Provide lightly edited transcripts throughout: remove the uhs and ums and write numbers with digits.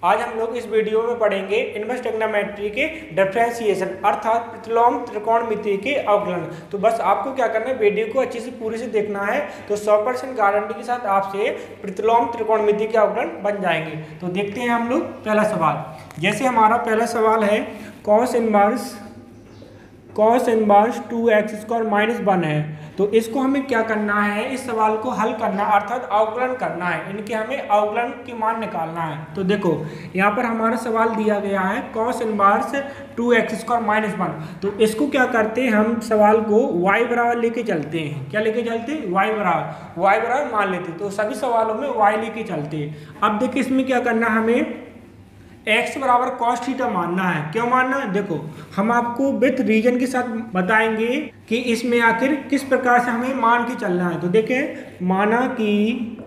आज हम लोग इस वीडियो में पढ़ेंगे इनवर्स ट्रिग्नोमेट्री के डिफरेंशिएशन अर्थात प्रतिलोम त्रिकोणमिति के अवकलन। तो बस आपको क्या करना है, वीडियो को अच्छे से पूरी से देखना है तो 100% गारंटी के साथ आपसे प्रतिलोम त्रिकोणमिति के अवकलन बन जाएंगे। तो देखते हैं हम लोग पहला सवाल। जैसे हमारा पहला सवाल है कॉस इनवर्स 2x² माइनस 1 है, तो इसको हमें क्या करना है, इस सवाल को हल करना अर्थात अवकलन करना है, इनके हमें अवकलन की मान निकालना है। तो देखो यहाँ पर हमारा सवाल दिया गया है कॉस इनवर्स 2x² माइनस 1, तो इसको क्या करते हैं, हम सवाल को y बराबर लेके चलते हैं। क्या लेके चलते हैं? y बराबर मान लेते हैं। तो सभी सवालों में y लेके चलते हैं। अब देखिए इसमें क्या करना है, हमें x बराबर कॉस थीटा मानना है। क्यों मानना है? देखो हम आपको विथ रीजन के साथ बताएंगे कि इसमें आखिर किस प्रकार से हमें मान के चलना है। तो देखें, माना कि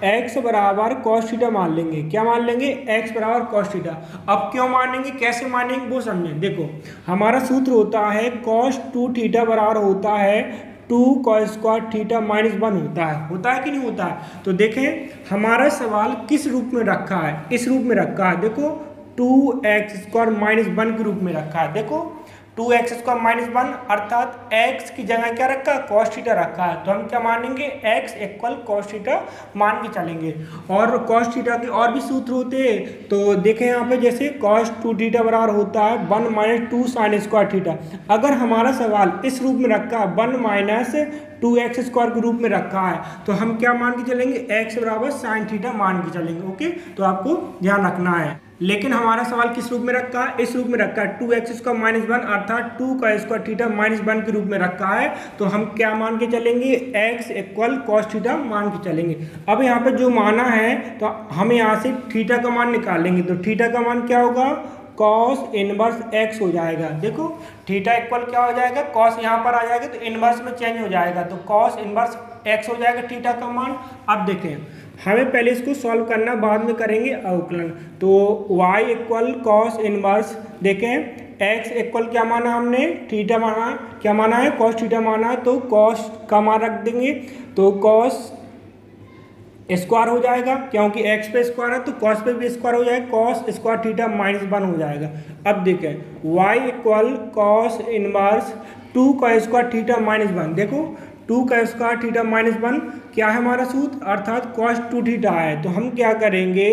x बराबर कॉस थीटा मान लेंगे। क्या मान लेंगे? x बराबर कॉस थीटा। अब क्यों मानेंगे, कैसे मानेंगे वो समझें। देखो हमारा सूत्र होता है cos 2 थीटा बराबर होता है 2 cos स्क्वायर थीटा माइनस 1 होता है कि नहीं होता है। तो देखें हमारा सवाल किस रूप में रखा है, इस रूप में रखा है। देखो 2x² माइनस 1 के रूप में रखा है। देखो 2x² माइनस 1 अर्थात x की जगह क्या रखा है, cos थीटा रखा है। तो हम क्या मानेंगे, x इक्वल cos थीटा मान के चलेंगे। और cos थीटा के और भी सूत्र होते हैं। तो देखें यहाँ पे जैसे cos 2 थीटा बराबर होता है 1 माइनस 2 साइन स्क्वायर थीटा। अगर हमारा सवाल इस रूप में रखा है 1 माइनस 2x² के रूप में रखा है, तो हम क्या मान के चलेंगे, x बराबर साइन थीटा मान के चलेंगे। ओके, तो आपको ध्यान रखना है। लेकिन हमारा सवाल किस रूप में रखा है, इस रूप में रखा है 2x² माइनस 1 अर्थात 2 का स्क्वायर थीटा माइनस 1 के रूप में रखा है। तो हम क्या मान के चलेंगे, x इक्वल cos थीटा मान के चलेंगे। अब यहाँ पे जो माना है तो हम यहाँ से थीटा का मान निकालेंगे। तो थीटा का मान क्या होगा, cos इनवर्स x हो जाएगा। देखो थीटा इक्वल क्या हो जाएगा, cos यहाँ पर आ जाएगा तो इनवर्स में चेंज हो जाएगा, तो cos इनवर्स x हो जाएगा थीटा का मान। अब देखें हमें पहले इसको सॉल्व करना, बाद में करेंगे अवकलन। तो y इक्वल cos इनवर्स, देखें x इक्वल क्या माना हमने, थीटा माना। क्या माना है, cos थीटा माना है। तो cos का मान रख देंगे, तो cos स्क्वायर हो जाएगा, क्योंकि x पे स्क्वायर है तो cos पे भी स्क्वायर हो जाएगा, cos स्क्वायर थीटा माइनस 1 हो जाएगा। अब देखें y इक्वल cos इनवर्स 2 का स्क्वायर थीटा माइनस 1। देखो 2 का स्क्वायर थीटा माइनस 1 क्या है हमारा सूत्र, अर्थात cos 2 थीटा है। तो हम क्या करेंगे,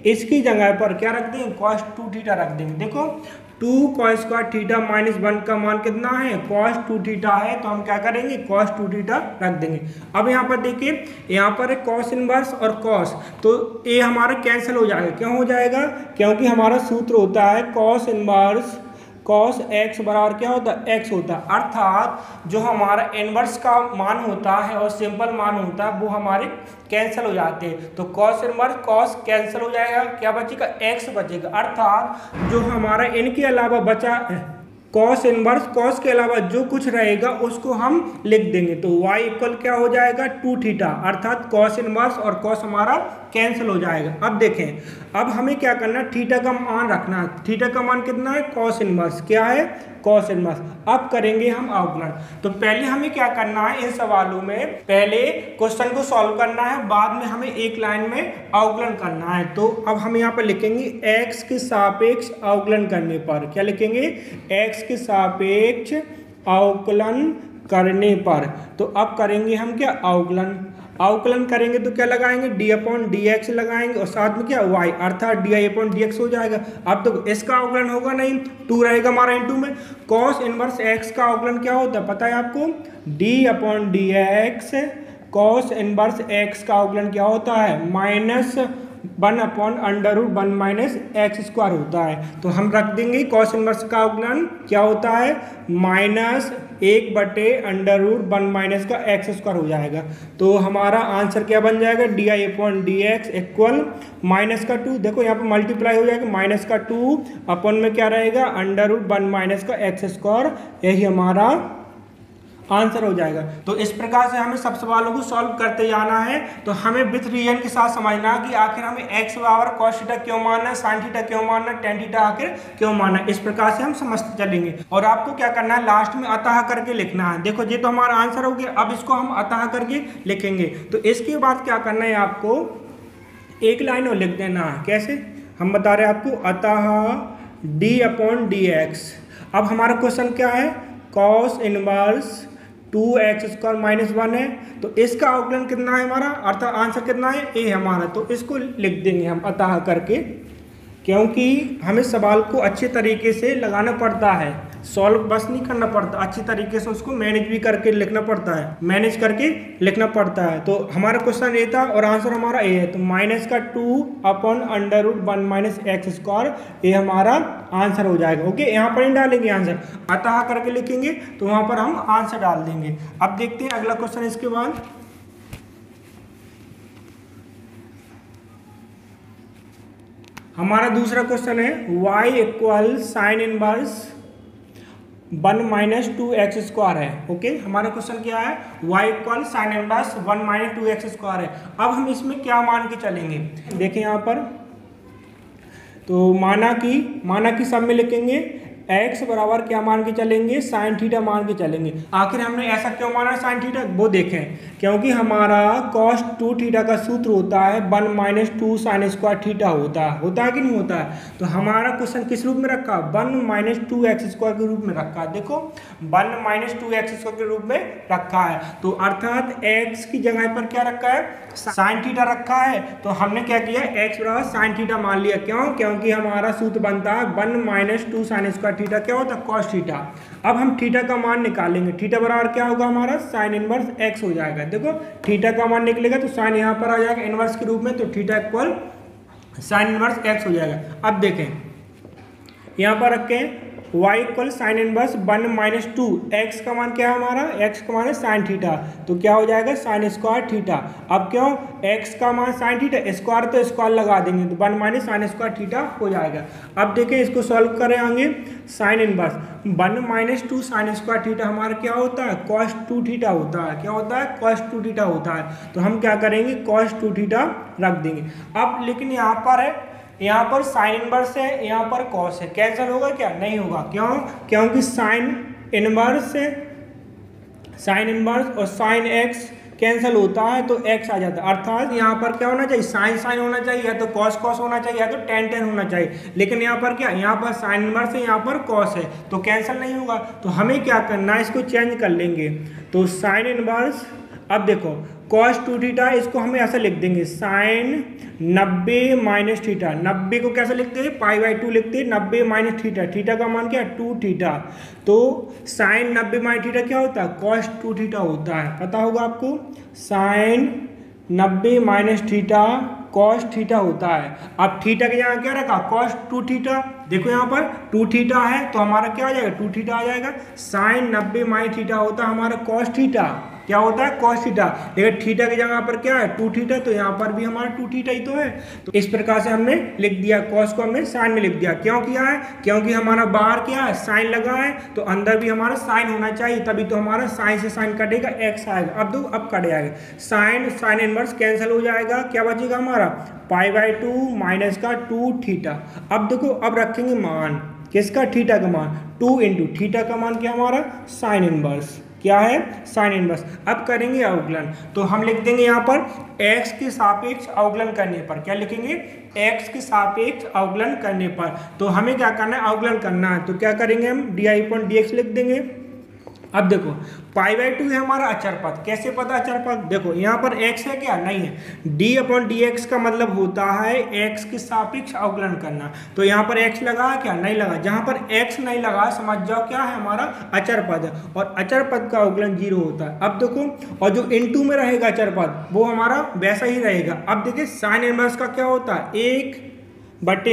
इसकी जगह पर क्या रख देंगे, cos 2 थीटा रख देंगे। देखो 2 cos स्क्वायर थीटा माइनस 1 का मान कितना है, cos 2 थीटा है। तो हम क्या करेंगे, cos 2 थीटा रख देंगे। अब यहाँ पर देखिए, यहाँ पर है cos इनवर्स और cos, तो ये हमारा कैंसिल हो जाएगा। क्यों हो जाएगा, क्योंकि हमारा सूत्र होता है cos इनवर्स cos x बराबर क्या होता है, x होता है। अर्थात जो हमारा इनवर्स का मान होता है और सिंपल मान होता है वो हमारे कैंसिल हो जाते हैं। तो cos इनवर्स cos कैंसिल हो जाएगा, क्या बचेगा, x बचेगा। अर्थात जो हमारा इनके अलावा बचा cos इनवर्स cos के अलावा जो कुछ रहेगा उसको हम लिख देंगे। तो y इक्वल क्या हो जाएगा, 2 थीटा अर्थात cos इनवर्स और cos हमारा कैंसिल हो जाएगा। अब देखें, अब हमें क्या करना है, थीटा का मान रखना है। थीटा का मान कितना है, cos इनवर्स। क्या है, cos इनवर्स। अब करेंगे हम अवकलन। तो पहले हमें क्या करना है, इन सवालों में पहले क्वेश्चन को सॉल्व करना है, बाद में हमें एक लाइन में अवकलन करना है। तो अब हम यहाँ पर लिखेंगे x के सापेक्ष अवकलन करने पर, क्या लिखेंगे, x के सापेक्ष अवकलन करने पर। तो अब करेंगे हम क्या, अवकलन करेंगे तो क्या लगाएंगे, d/dx लगाएंगे और साथ में क्या y अर्थात di/dx हो जाएगा। अब तो इसका अवकलन होगा नहीं, 2 रहेगा हमारा इनटू में। cos इनवर्स x का अवकलन क्या होता है पता है आपको, d/dx। cos इनवर्स x का अवकलन क्या होता है, -1/√1 माइनस x स्क्वायर होता है। तो हम रख देंगे cos इनवर्स का अवकलन क्या होता है, -1/√1 माइनस का x स्क्वायर हो जाएगा। तो हमारा आंसर क्या बन जाएगा, di/dx इक्वल -2। देखो यहाँ पर मल्टीप्लाई हो जाएगा, -2 अपन में क्या रहेगा, √1 माइनस का x स्क्वायर, यही हमारा आंसर हो जाएगा। तो इस प्रकार से हमें सब सवालों को सॉल्व करते जाना है। तो हमें विथ रीजन के साथ समझना है कि आखिर हमें x बराबर cos थीटा क्यों मानना है, sin थीटा क्यों मानना है, tan थीटा आखिर क्यों मानना है। इस प्रकार से हम समझते चलेंगे। और आपको क्या करना है, लास्ट में अतः करके लिखना है। देखो ये तो हमारा आंसर हो गया, अब इसको हम अतः करके लिखेंगे। तो इसके बाद क्या करना है आपको, एक लाइन और लिख देना है। कैसे, हम बता रहे हैं आपको, अतः d/dx। अब हमारा क्वेश्चन क्या है, cos इनवर्स 2x² - 1 है, तो इसका अवकलन कितना है हमारा, अर्थात आंसर कितना है, a हमारा। तो इसको लिख देंगे हम अतः करके, क्योंकि हमें सवाल को अच्छे तरीके से लगाना पड़ता है, सॉल्व बस नहीं करना पड़ता, अच्छी तरीके से उसको मैनेज भी करके लिखना पड़ता है, मैनेज करके लिखना पड़ता है। तो हमारा क्वेश्चन ए था और आंसर हमारा ए है, तो -2/√1 - x², ये हमारा आंसर हो जाएगा। ओके, यहाँ पर नहीं डालेंगे आंसर, अतः करके लिखेंगे तो वहाँ पर हम आंसर डाल देंगे। अब देखते हैं अगला क्वेश्चन। इसके बाद हमारा दूसरा क्वेश्चन है y = sin इनवर्स 1 - 2x² है। ओके, हमारा क्वेश्चन क्या है, y = sin इनवर्स 1 - 2x² है। अब हम इसमें क्या मान के चलेंगे, देखें यहाँ पर, तो माना कि सब में लिखेंगे x बराबर क्या मान के चलेंगे, साइन थीटा मान के चलेंगे। आखिर हमने ऐसा क्यों माना साइन थीटा, वो देखें, क्योंकि हमारा cos 2 थीटा का सूत्र होता है 1 - 2 sin² थीटा होता है कि नहीं होता है। तो हमारा क्वेश्चन किस रूप में रखा, 1 - 2x² के रूप में रखा। देखो 1 - 2x² के रूप में रखा है, तो अर्थात x की जगह पर क्या रखा है, साइन थीटा रखा है। तो हमने क्या किया, x बराबर साइन थीटा मान लिया। क्यों, क्योंकि हमारा सूत्र बनता है 1 - 2 sin² थीटा क्या होता है, cos थीटा। अब हम थीटा का मान निकालेंगे, थीटा बराबर क्या होगा हमारा, साइन इनवर्स x हो जाएगा। देखो थीटा का मान निकलेगा तो साइन यहाँ पर आ जाएगा इनवर्स के रूप में, तो theta equal sine inverse x हो जाएगा। अब देखें यहाँ पर रखें y = sin इनवर्स 1 - 2, x का मान क्या है हमारा, x का मान है साइन थीटा, तो क्या हो जाएगा sin² थीटा। अब क्यों, x का मान साइन थीटा, स्क्वायर तो स्क्वायर लगा देंगे, तो 1 - sin² थीटा हो जाएगा। अब देखें इसको सॉल्व करेंगे, साइन इनवर्स 1 - 2 sin² थीटा हमारा क्या होता है, cos 2 थीटा होता है। क्या होता है, cos 2 थीटा होता है। तो हम क्या करेंगे, cos 2 थीटा रख देंगे। अब लेकिन यहाँ पर है, यहाँ पर साइन इनवर्स है, यहाँ पर कॉस है, कैंसिल होगा क्या, नहीं होगा। क्यों, क्योंकि साइन इनवर्स और साइन x कैंसिल होता है तो x आ जाता है। अर्थात यहाँ पर क्या होना चाहिए, साइन होना चाहिए, या तो कॉस होना चाहिए, या तो टेन होना चाहिए। लेकिन यहाँ पर क्या, यहाँ पर साइन इनवर्स है, यहाँ पर कॉस है, तो कैंसिल नहीं होगा। तो हमें क्या करना है, इसको चेंज कर लेंगे। तो साइन इनवर्स, अब देखो cos 2 थीटा, इसको हमें ऐसा लिख देंगे साइन 90 - थीटा। 90 को कैसे लिखते हैं, π/2 लिखते हैं, 90 - थीटा, थीटा का मान क्या है 2 थीटा। तो साइन 90 - थीटा क्या होता है, cos 2 थीटा होता है, पता होगा आपको। साइन 90 - थीटा cos थीटा होता है। अब थीटा के यहाँ क्या रखा, cos 2 थीटा। देखो यहाँ पर 2 थीटा है तो हमारा क्या आ जाएगा, 2 थीटा आ जाएगा। साइन 90 - थीटा होता है हमारा cos थीटा, क्या होता है, cos थीटा। लेकिन थीटा की जगह पर क्या है, 2 थीटा, तो यहाँ पर भी हमारा 2 थीटा ही तो है। तो इस प्रकार से हमने लिख दिया, cos को हमने साइन में लिख दिया। क्यों किया है, क्योंकि हमारा बाहर क्या है, साइन लगा है, तो अंदर भी हमारा साइन होना चाहिए, तभी तो हमारा साइन से साइन कटेगा, x आएगा। अब कट जाएगा, साइन इनवर्स कैंसिल हो जाएगा, क्या बचेगा हमारा π/2 माइनस का 2 थीटा। अब देखो, अब रखेंगे मान किसका, थीटा का मान, 2 × थीटा का मान क्या हमारा, साइन इनवर्स, क्या है, साइन इनवर्स। अब करेंगे अवकलन, तो हम लिख देंगे यहाँ पर x के सापेक्ष अवकलन करने पर, क्या लिखेंगे, x के सापेक्ष अवकलन करने पर। तो हमें क्या करना है, अवकलन करना है, तो क्या करेंगे हम di/dx लिख देंगे। अब देखो π/2 है हमारा अचर पद, कैसे पता अचर पद, देखो यहाँ पर x है क्या, नहीं है। d/dx का मतलब होता है x के सापेक्ष अवकलन करना, तो यहाँ पर x लगा है क्या, नहीं लगा। जहाँ पर x नहीं लगा समझ जाओ क्या है, हमारा अचर पद है, और अचर पद का अवकलन 0 होता है। अब देखो, और जो × में रहेगा अचर पद वो हमारा वैसा ही रहेगा। अब देखिए साइन इनवर्स का क्या होता है, 1/,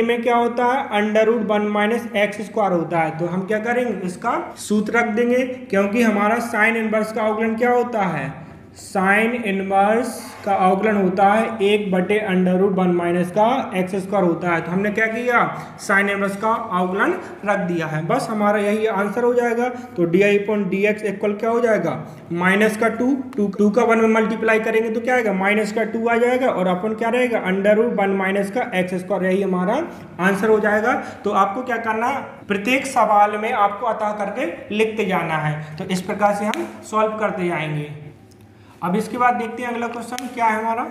में क्या होता है, √1 - x² होता है। तो हम क्या करेंगे, इसका सूत्र रख देंगे, क्योंकि हमारा साइन इनवर्स का अवकलन क्या होता है, साइन इनवर्स का अवकलन होता है 1/√1 का x² होता है। तो हमने क्या किया, साइन इनवर्स का अवकलन रख दिया है, बस हमारा यही आंसर हो जाएगा। तो di/dx इक्वल क्या हो जाएगा, -2 का 1 में मल्टीप्लाई करेंगे तो क्या आएगा, -2 आ जाएगा, और अपन क्या रहेगा, √1 का x², यही हमारा आंसर हो जाएगा। तो आपको क्या करना, प्रत्येक सवाल में आपको अतः करके लिखते जाना है। तो इस प्रकार से हम सॉल्व करते जाएंगे। अब इसके बाद देखते हैं अगला क्वेश्चन क्या है हमारा।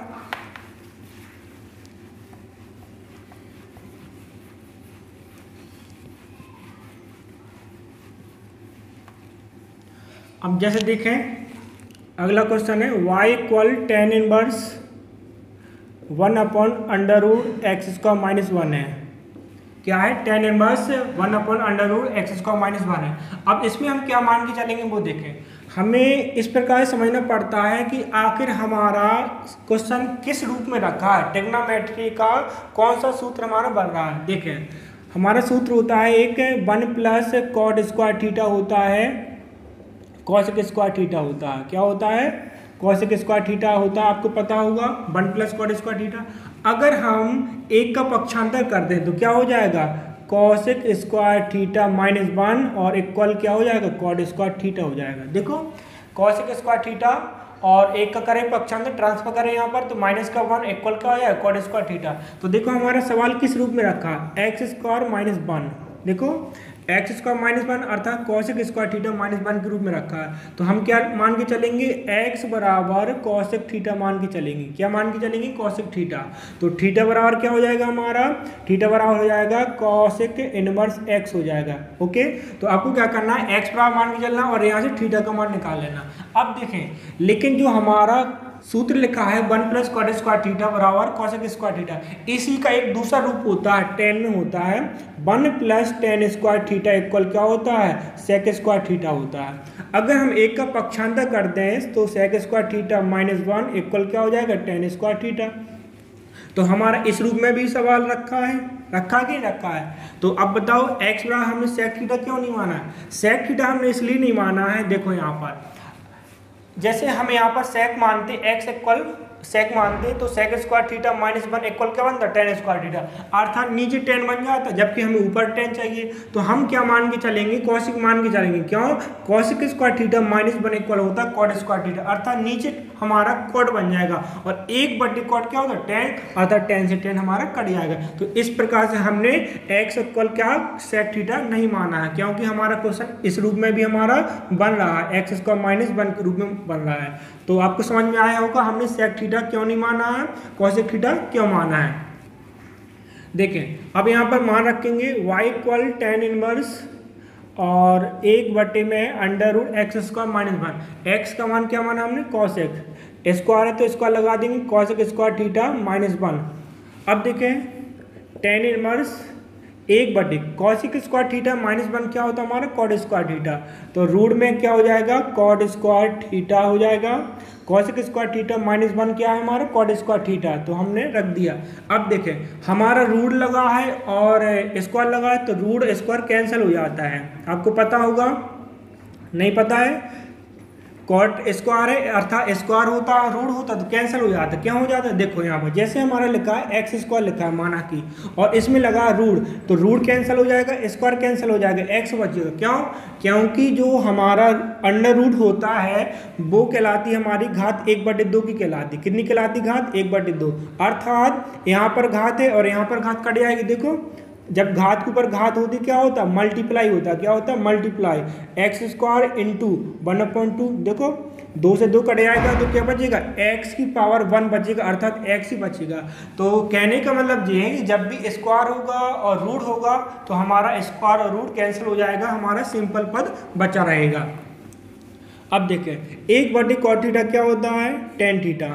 अब जैसे देखें अगला क्वेश्चन है y equal tan inverse 1/√x² minus 1 है। क्या है? टेन इनवर्स 1/√x² माइनस 1 है। अब इसमें हम क्या मान के चलेंगे वो देखें। हमें इस प्रकार समझना पड़ता है कि आखिर हमारा क्वेश्चन किस रूप में रखा है, ट्रिग्नोमेट्री का कौन सा सूत्र हमारा बन रहा है। देखें हमारा सूत्र होता है एक 1 प्लस कॉट स्क्वायर थीटा होता है, कॉसेक स्क्वायर थीटा होता है। क्या होता है? कॉसेक स्क्वायर थीटा होता है, आपको पता होगा 1 प्लस कॉट स्क्वायर थीटा। अगर हम एक का पक्षांतर कर दें तो क्या हो जाएगा? कॉसेक स्क्वायर थीटा माइनस 1 और इक्वल क्या हो जाएगा? कॉट स्क्वायर थीटा हो जाएगा। देखो कॉसेक स्क्वायर थीटा और एक का करें पक्षांतर, ट्रांसफर करें यहाँ पर तो माइनस का 1 इक्वल क्या हो जाएगा? Cot square theta. तो देखो हमारा सवाल किस रूप में रखा है? x² minus 1। देखो x² माइनस 1 अर्थात कॉसेक स्क्वायर थीटा माइनस 1 के रूप में रखा है। तो हम क्या मान के चलेंगे? x बराबर कॉसेक थीटा मान के चलेंगे। क्या मान के चलेंगे? Cosec theta. तो थीटा बराबर क्या हो जाएगा हमारा? थीटा बराबर हो जाएगा कॉसेक इनवर्स x हो जाएगा। ओके, तो आपको क्या करना है? x बराबर मान के चलना और यहाँ से थीटा का मान निकाल लेना। अब देखें लेकिन जो हमारा सूत्र लिखा है 1 प्लस कॉट स्क्वायर थीटा बराबर कॉसेक स्क्वायर थीटा, इसी का एक दूसरा रूप होता है टेन में होता है 1 plus ten square theta equal क्या होता है? सेक स्क्वायर थीटा होता है। अगर हम एक का पक्षांतर कर दें तो sec square theta minus 1 equal क्या हो जाएगा? Tan square theta. तो हमारा इस रूप में भी सवाल रखा है, रखा कि रखा है। तो अब बताओ x बराबर हमने सेक थीटा क्यों नहीं माना है? सेक थीटा हमने इसलिए नहीं माना है, देखो यहाँ पर जैसे हम यहाँ पर सेक मानते x इक्वल सेक मानते तो sec square theta minus 1 equal क्या बनता? टेन स्क्वायर थीटा, अर्थात नीचे टेन बन जाता जबकि हमें ऊपर टेन चाहिए। तो हम क्या मान के चलेंगे? कॉसिक मान के चलेंगे। क्यों? Cosec square theta minus 1 equal होता है कॉट स्क्वायर थीटा, अर्थात नीचे हमारा कॉट बन जाएगा और 1/कॉट क्या होता है? टेन, अर्थात टेन से टेन हमारा कट जाएगा। तो इस प्रकार से हमने x इक्वल क्या सेक थीटा नहीं माना है, क्योंकि हमारा क्वेश्चन इस रूप में भी हमारा बन रहा है, x² माइनस 1 के रूप में बन रहा है। तो आपको समझ में आया होगा हमने सेक थीटा क्यों नहीं माना है, कॉसेक थीटा क्यों माना है। देखें अब यहाँ पर मान रखेंगे y इक्वल टेन इनवर्स और 1/में √x² माइनस 1। x का मान क्या माना हमने? कॉसेक स्क्वायर है तो स्क्वायर लगा देंगे, कॉसेक स्क्वायर थीटा माइनस 1। अब देखें tan inverse 1/, cosec square theta minus 1 क्या होता है हमारा? Cot square theta. तो रूट में क्या हो जाएगा? कॉट स्क्वायर थीटा हो जाएगा। कॉसेक स्क्वायर थीटा माइनस 1 क्या है हमारा? कॉट स्क्वायर थीटा, तो हमने रख दिया। अब देखें हमारा रूट लगा है और स्क्वायर लगा है तो रूट स्क्वायर कैंसिल हो जाता है, आपको पता होगा, नहीं पता है? कॉट स्क्वायर है अर्थात स्क्वायर होता है रूट होता तो कैंसिल हो जाता है। क्या हो जाता है? देखो यहाँ पर जैसे हमारा लिखा है x² लिखा है माना कि, और इसमें लगा रूट तो रूट कैंसिल हो जाएगा, स्क्वायर कैंसिल हो जाएगा, x बचेगा। क्यों? क्योंकि जो हमारा अंडर रूट होता है वो कहलाती है हमारी घात 1/2 की कहलाती। कितनी कहलाती? घात 1/2, अर्थात यहाँ पर घात है और यहाँ पर घात कट जाएगी। देखो जब घात के ऊपर घात होती क्या होता है? मल्टीप्लाई होता है। क्या होता है? मल्टीप्लाई। x² इंटू 1/2, देखो 2 से 2 कट जाएगा तो क्या बचेगा? x की पावर 1 बचेगा, अर्थात x ही बचेगा। तो कहने का मतलब ये है कि जब भी स्क्वायर होगा और रूट होगा तो हमारा स्क्वायर और रूट कैंसिल हो जाएगा, हमारा सिंपल पद बचा रहेगा। अब देखें 1/cot थीटा क्या होता है? Tan theta.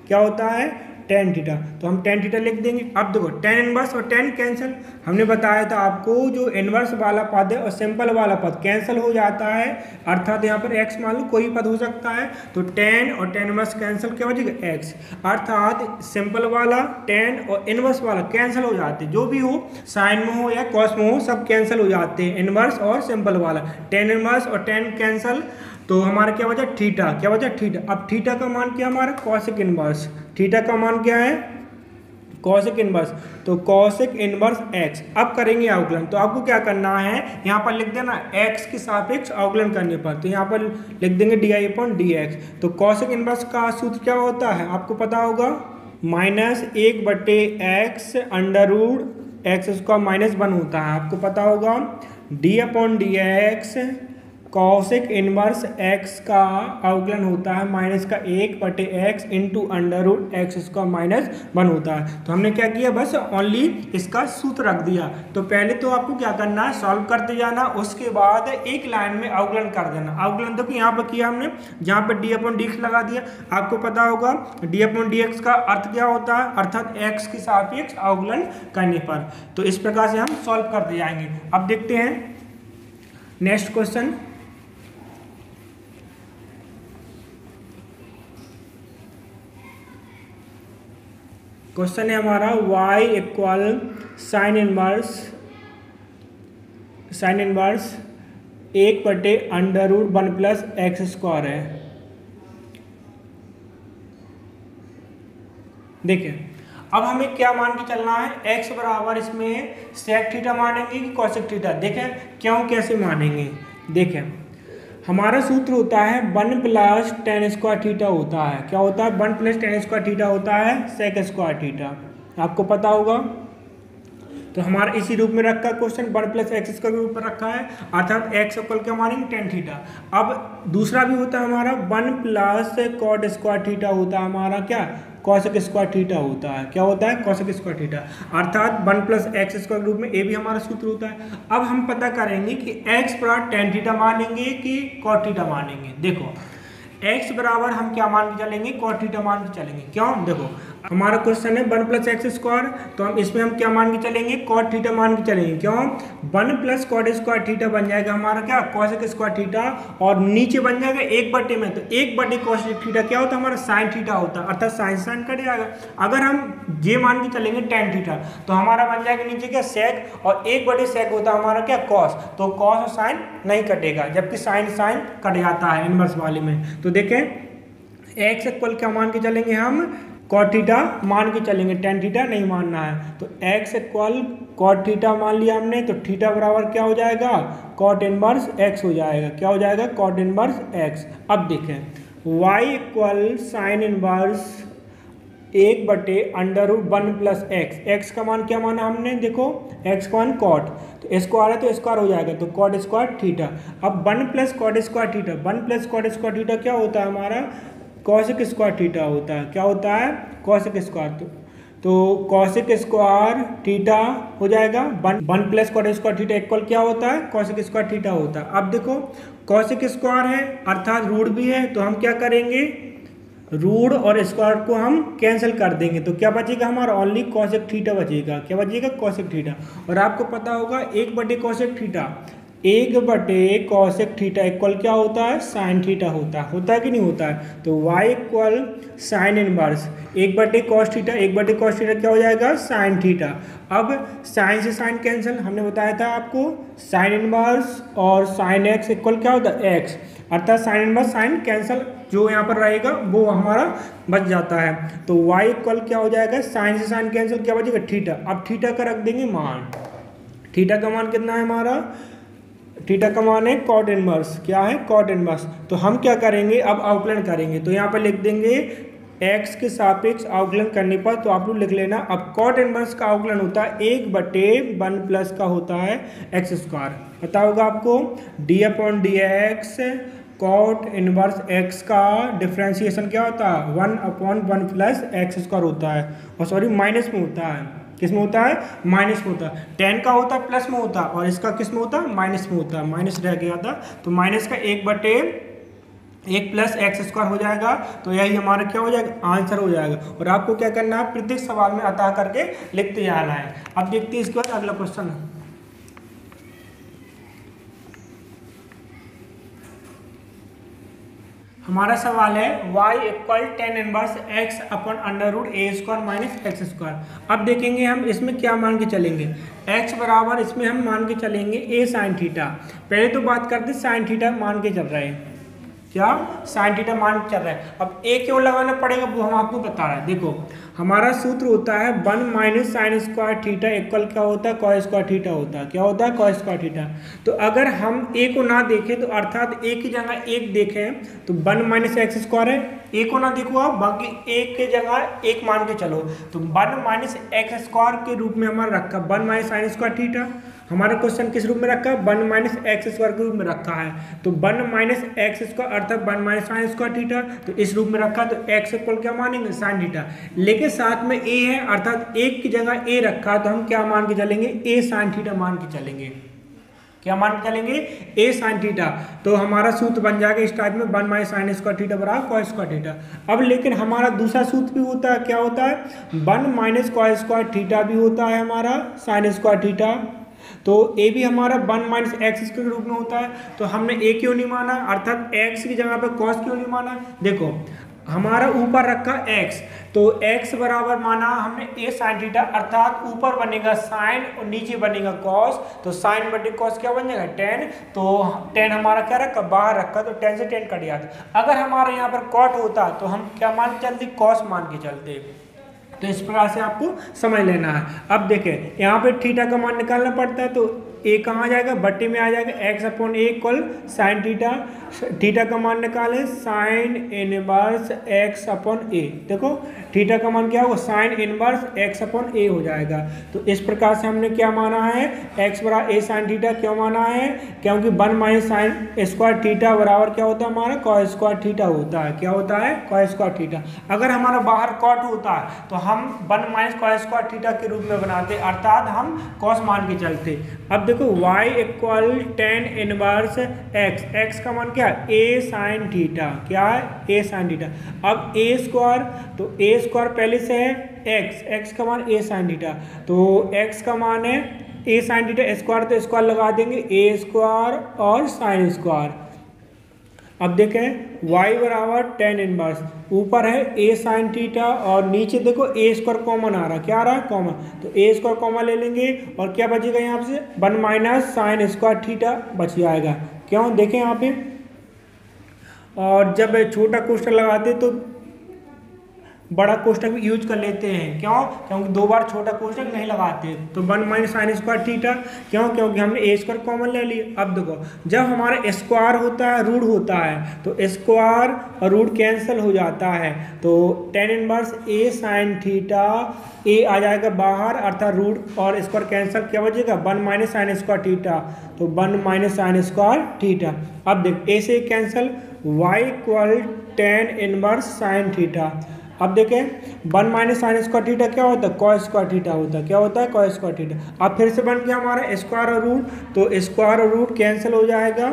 क्या होता है? Tan theta. तो हम टेन थीटा लिख देंगे। अब देखो टेन इनवर्स और टेन कैंसिल, हमने बताया था आपको जो इनवर्स वाला पद है और सिंपल वाला पद कैंसिल हो जाता है, अर्थात यहाँ पर x मान लो कोई पद हो सकता है तो टेन और टेन इनवर्स कैंसिल क्या बचेगा? x, अर्थात सिंपल वाला टेन और इनवर्स वाला कैंसिल हो जाते, जो भी हो साइन में हो या कॉस में हो सब कैंसिल हो जाते हैं, इनवर्स और सिंपल वाला। टेन इनवर्स और टेन कैंसिल तो हमारा क्या बचा? थीटा। क्या बचा? थीटा। अब थीटा का मान क्या हमारा? Cosec inverse. थीटा का मान क्या है? Cosec inverse. तो कॉसेक इनवर्स x। अब करेंगे अवकलन, तो आपको क्या करना है यहाँ पर लिख देना x के सापेक्ष अवकलन करने पर, तो यहाँ पर लिख देंगे di/dx। तो कॉसेक इनवर्स का सूत्र क्या होता है आपको पता होगा? -1/x √x² माइनस 1 होता है, आपको पता होगा। d/dx कॉसेक इनवर्स एक्स का अवकलन होता है माइनस का 1/x into under root x square minus 1 होता है। तो हमने क्या किया, बस ओनली इसका सूत्र रख दिया। तो पहले तो आपको क्या करना है, सॉल्व करते जाना, उसके बाद एक लाइन में अवकलन कर देना। अवकलन देखो यहाँ पर किया हमने, जहाँ पर d/dx लगा दिया। आपको पता होगा d/dx का अर्थ क्या होता है, अर्थात x के सापेक्ष अवकलन करने पर। तो इस प्रकार से हम सॉल्व करते जाएंगे। अब देखते हैं नेक्स्ट क्वेश्चन। क्वेश्चन है हमारा y equal sine inverse 1/√1 plus x square है। देखिए अब हमें क्या मान के चलना है, x बराबर इसमें सेक थीटा मानेंगे कि कॉसेक थीटा। देखें क्यों कैसे मानेंगे। देखें हमारा सूत्र होता है 1 प्लस टेन स्क्वायर थीटा होता है। क्या होता है, 1 प्लस टेन स्क्वायर थीटा होता है सेक स्क्वायर थीटा, आपको पता होगा। तो हमारा इसी रूप में रखा क्वेश्चन 1 प्लस एक्स स्क्वायर के ऊपर रखा है, अर्थात एक्स इक्वल क्या मानेंगे टेन थीटा। अब दूसरा भी होता है हमारा 1 प्लस कॉट स्क्वायर थीटा होता है हमारा क्या, कॉसेक स्क्वायर थीटा होता है। क्या होता है, कॉसेक स्क्वायर थीटा, अर्थात 1 प्लस एक्स स्क्वायर के रूप में ये भी हमारा सूत्र होता है। अब हम पता करेंगे कि एक्स बराबर टेन थीटा मानेंगे कि कॉट थीटा मानेंगे। देखो एक्स बराबर हम क्या मान के चलेंगे, कॉट थीटा मान के चलेंगे। क्यों, देखो हमारा क्वेश्चन है 1 प्लस एक्स स्क्वायर, तो हम इसमें हम क्या मान के चलेंगे, कॉट थीटा मान के चलेंगे। क्यों, 1 प्लस कॉट स्क्वायर थीटा बन जाएगा हमारा क्या, कॉसेक स्क्वायर थीटा, और नीचे बन जाएगा 1/, में तो 1/, कॉसेक थीटा क्या होता है हमारा, साइन थीटा होता है, अर्थात साइन साइन कट जाएगा। अगर हम ये मान के चलेंगे टेन थीटा, तो हमारा बन जाएगा नीचे क्या सेक, और 1/, सेक होता है हमारा क्या कॉस, तो कॉस और साइन नहीं कटेगा, जबकि साइन साइन कट जाता है इनवर्स वाले में। तो देखें एक्स इक्वल क्या मान के चलेंगे हम, कॉट थीटा मान के चलेंगे, टेन थीटा नहीं मानना है। तो x इक्वल कॉट थीटा मान लिया हमने, तो थीटा बराबर क्या हो जाएगा, कॉट इनवर्स x हो जाएगा। क्या हो जाएगा, कॉट इनवर्स x। अब देखें y equal sine inverse 1/√1 plus x का मान क्या माना हमने, देखो x का मान कॉट, तो स्क्वायर है तो स्क्वायर हो जाएगा, तो कॉट स्क्वायर थीटा। अब 1 plus cot square theta, 1 plus cot square theta क्या होता है हमारा, कॉसेक स्क्वायर थीटा होता है। क्या होता है, कॉसेक स्क्वायर, तो कॉसेक स्क्वायर थीटा हो जाएगा। 1 plus cot square theta equal क्या होता है, कॉसेक स्क्वायर थीटा होता है। अब देखो कॉसेक स्क्वायर है अर्थात रूट भी है, तो हम क्या करेंगे, रूट और स्क्वायर को हम कैंसिल कर देंगे, तो क्या बचेगा हमारा, ओनली कॉसेक थीटा बचेगा। क्या बचेगा, कॉसेक थीटा। और आपको पता होगा 1/, cosec theta, 1/, cosec theta equal क्या होता है, साइन थीटा होता है कि नहीं होता है। तो y equal sine inverse 1/, cos theta, 1/, cos theta क्या हो जाएगा, साइन थीटा। अब साइन से साइन कैंसिल, हमने बताया था आपको साइन इनवर्स और साइन एक्स इक्वल क्या होता है, एक्स, अर्थात साइन इनवर्स साइन कैंसिल, जो यहाँ पर रहेगा वो हमारा बच जाता है। तो y इक्वल क्या हो जाएगा, साइन से साइन कैंसिल, क्या बचेगा, थीटा। अब थीटा का रख देंगे मान, थीटा का मान कितना है हमारा, थीटा का मान है कॉट इनवर्स, क्या है, कॉट इनवर्स। तो हम क्या करेंगे, अब अवकलन करेंगे, तो यहाँ पर लिख देंगे x के सापेक्ष अवकलन करने पर, तो आप लोग लिख लेना। अब कॉट इनवर्स का अवकलन होता है 1/1 प्लस का होता है एक्स स्क्वायर, पता होगा आपको, d/dx कॉट इनवर्स x का डिफ्रेंशिएशन क्या होता है, 1/1 प्लस एक्स स्क्वायर होता है, और सॉरी माइनस में होता है, किस में होता है, माइनस में होता है। टेन का होता है प्लस में होता है, और इसका किस में होता है, माइनस में होता है, माइनस रह गया था, तो माइनस का 1/1 प्लस एक्स स्क्वायर हो जाएगा। तो यही हमारा क्या हो जाएगा, आंसर हो जाएगा। और आपको क्या करना है, प्रत्येक सवाल में अतः करके लिखते जाना है। अब देखते हैं इसके बाद अगला क्वेश्चन। हमारा सवाल है y equal tan inverse x/√a² minus x square. अब देखेंगे हम इसमें क्या मान के चलेंगे, x बराबर इसमें हम मान के चलेंगे a साइन थीटा। पहले तो बात करते साइन थीटा मान के चल रहे हैं, क्या साइन थीटा मान के चल रहा है। अब a क्यों लगाना पड़ेगा वो हम आपको बता रहे हैं। देखो हमारा सूत्र होता है 1 minus sine square theta equal क्या होता है, कॉस स्क्वायर थीटा होता है। क्या होता है, कॉस स्क्वायर थीटा। तो अगर हम ए को ना देखें तो अर्थात ए की जगह एक देखें तो 1 माइनस एक्स स्क्वायर है, ए को ना देखो आप, बाकी ए के जगह एक मान के चलो तो 1 माइनस एक्स स्क्वायर के रूप में हमारा रखा 1 माइनस साइन स्क्वायर थीटा। हमारा क्वेश्चन किस रूप में रखा है, 1 माइनस एक्स स्क्वायर के रूप में रखा है। तो 1 माइनस एक्स स्क्वायर अर्थात 1 माइनस साइन स्क्वायर थीटा, तो इस रूप में रखा तो एक्स इक्वल क्या मानेंगे, साइन थीटा। लेकिन साथ में ए है अर्थात एक की जगह ए रखा तो हम क्या मान के चलेंगे, ए साइन थीटा मान के चलेंगे। क्या मान के चलेंगे, ए साइन थीटा। तो हमारा सूत्र बन जाएगा इस टाइप में 1 माइनस साइन स्क्वायर थीटा बराबर कॉस स्क्वायर थीटा। अब लेकिन हमारा दूसरा सूत्र भी होता है, क्या होता है, 1 माइनस कॉस स्क्वायर थीटा भी होता है हमारा साइन स्क्वायर थीटा। तो ए भी हमारा 1 माइनस एक्स के रूप में होता है। तो हमने ए क्यों नहीं माना, अर्थात एक्स की जगह पे कॉस क्यों नहीं माना। देखो हमारा ऊपर रखा x, तो x बराबर माना हमने a साइन थीटा, अर्थात ऊपर बनेगा साइन और नीचे बनेगा cos। तो साइन बटे cos क्या बन जाएगा, tan। तो tan हमारा क्या रखा, बाहर रखा, तो tan से tan कट जाता। अगर हमारे यहाँ पर cot होता तो हम क्या मान के चलते, cos मान के चलते। तो इस प्रकार से आपको समझ लेना है। अब देखें यहाँ पे थीटा का मान निकालना पड़ता है, तो ए कहाँ जाएगा, बट्टे में आ जाएगा एक्स अपॉन ए इक्वल साइन थीटा। थीटा का मान निकालें, साइन इनवर्स एक्स अपॉन ए। देखो थीटा का मान क्या होगा, साइन इनवर्स एक्स अपॉन ए हो जाएगा। तो इस प्रकार से हमने क्या माना है, एक्स बराबर ए साइन थीटा क्यों माना है, क्योंकि 1 माइनस साइन स्क्वायर थीटा बराबर क्या होता है हमारा, कॉस स्क्वायर थीटा होता है। क्या होता है, कॉस स्क्वायर थीटा। अगर हमारा बाहर कॉट होता है तो हम 1 माइनस कॉस स्क्वायर थीटा के रूप में बनाते, अर्थात हम कॉस मान के चलते। अब देखो y equal tan inverse x, x का मान क्या है, a साइन थीटा। क्या है, a साइन थीटा। अब a स्क्वायर, तो a स्क्वायर पहले से है x, x का मान a साइन थीटा। तो x का मान है a साइन थीटा स्क्वायर, तो स्क्वायर लगा देंगे a स्क्वायर और साइन स्क्वायर। अब देखें y बराबर tan इनवर्स, ऊपर है a साइन थीटा और नीचे देखो a स्क्वायर कॉमन आ रहा है। क्या आ रहा है, कॉमन। तो a स्क्वायर कॉमन ले लेंगे और क्या बचेगा यहाँ से, 1 माइनस साइन स्क्वायर थीटा बच जाएगा। क्यों, देखें यहाँ पे। और जब छोटा कोष्ठक लगाते तो बड़ा कोष्ठक भी यूज कर लेते हैं। क्यों, क्योंकि 2 बार छोटा कोष्ठक नहीं लगाते। तो 1 माइनस साइन स्क्वायर थीटा, क्यों, क्योंकि हमने ए स्क्वायर कॉमन ले लिया। अब देखो जब हमारा स्क्वायर होता है, रूट होता है, तो स्क्वायर और रूट कैंसिल हो जाता है। तो tan इनवर्स ए साइन थीटा, ए आ जाएगा बाहर अर्थात रूट और स्क्वायर कैंसिल, क्या बचेगा, 1 माइनस साइन स्क्वायर थीटा। तो 1 माइनस साइन स्क्वायर थीटा। अब देख ए से cancel, y equal tan inverse sine theta. अब देखें 1 माइनस साइन स्क्वायर थीटा क्या होता है, कॉस स्क्वायर थीटा होता है। क्या होता है, कॉस स्क्वायर थीटा। अब फिर से बन गया हमारा स्क्वायर और रूट, तो स्क्वायर और रूट कैंसिल हो जाएगा,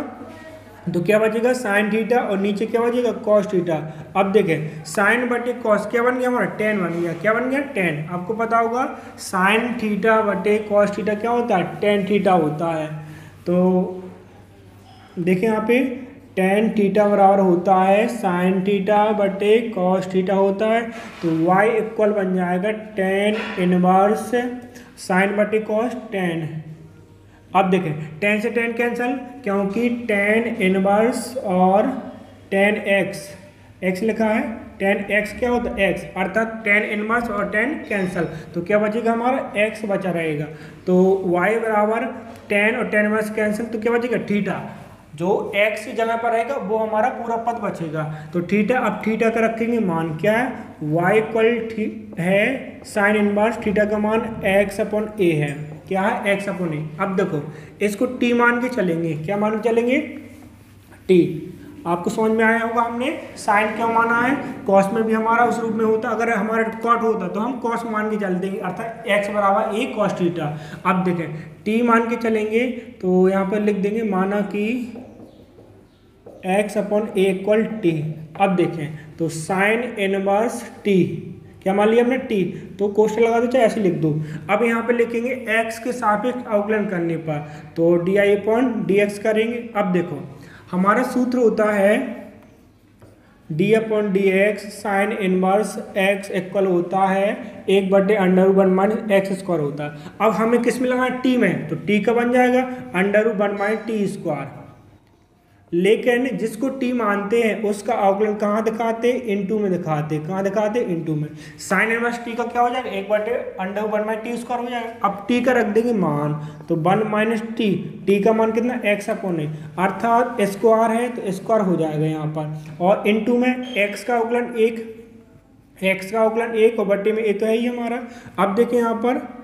तो क्या बचेगा, साइन थीटा और नीचे क्या बचेगा, कॉस थीटा। अब देखें साइन बटे कॉस क्या बन गया हमारा, tan बन गया। क्या बन गया, tan। आपको पता होगा साइन थीटा बटे कॉस थीटा क्या होता है, tan थीटा होता है। तो देखें यहाँ पे tan थीटा बराबर होता है साइन थीटा बटे कॉस थीटा होता है। तो y इक्वल बन जाएगा tan इनवर्स साइन बटे कॉस tan। अब देखें tan से tan कैंसिल, क्योंकि tan इनवर्स और tan x लिखा है, tan x क्या होता है, x, अर्थात tan इनवर्स और tan कैंसिल। तो क्या बचेगा हमारा, x बचा रहेगा। तो y बराबर tan और tan इनवर्स कैंसिल, तो क्या बचेगा, थीटा। जो x की जगह पर रहेगा वो हमारा पूरा पद बचेगा। तो थीटा, अब थीटा का रखेंगे मान क्या है, y इक्वल है साइन इनवर्स थीटा का मान x अपॉन a है। क्या है, x अपॉन a। अब देखो इसको t मान के चलेंगे। क्या मान के चलेंगे, t। आपको समझ में आया होगा हमने साइन क्यों माना है, कॉस में भी हमारा उस रूप में होता। अगर हमारा कॉट होता तो हम कॉस मान के चल देंगे, अर्थात x बराबर a कॉस थीटा। अब देखें t मान के चलेंगे, तो यहाँ पर लिख देंगे माना कि x upon a equal T. अब देखें तो साइन इनवर्स t, क्या मान लिया हमने, t। तो कोष्ठक लगा दो चाहे ऐसे लिख दो। अब यहाँ पे लिखेंगे x के सापेक्ष अवकलन करने पर, तो D I upon D x करेंगे। अब देखो हमारा सूत्र होता है D upon D x sine inverse x equal होता है 1/√1 माइनस एक्स स्क्वायर होता है। अब हमें किस में लगाना, t में, तो t का बन जाएगा √1 माइनस टी स्क्वायर। लेकिन जिसको टी मानते हैं उसका अवकलन कहाँ दिखाते, इनटू में दिखाते। कहाँ दिखाते, इनटू में। साइन इनवर्स टी का क्या हो जाएगा, 1/√1/t² हो जाएगा। अब टी का रख देंगे मान, तो 1 - टी, टी का मान कितना, x/a, अर्थात स्क्वायर है तो स्क्वायर हो जाएगा यहाँ पर, और इनटू में x का अवकलन 1, x का अवकलन 1 और बट्टे में a तो है ही हमारा। अब देखिए यहाँ पर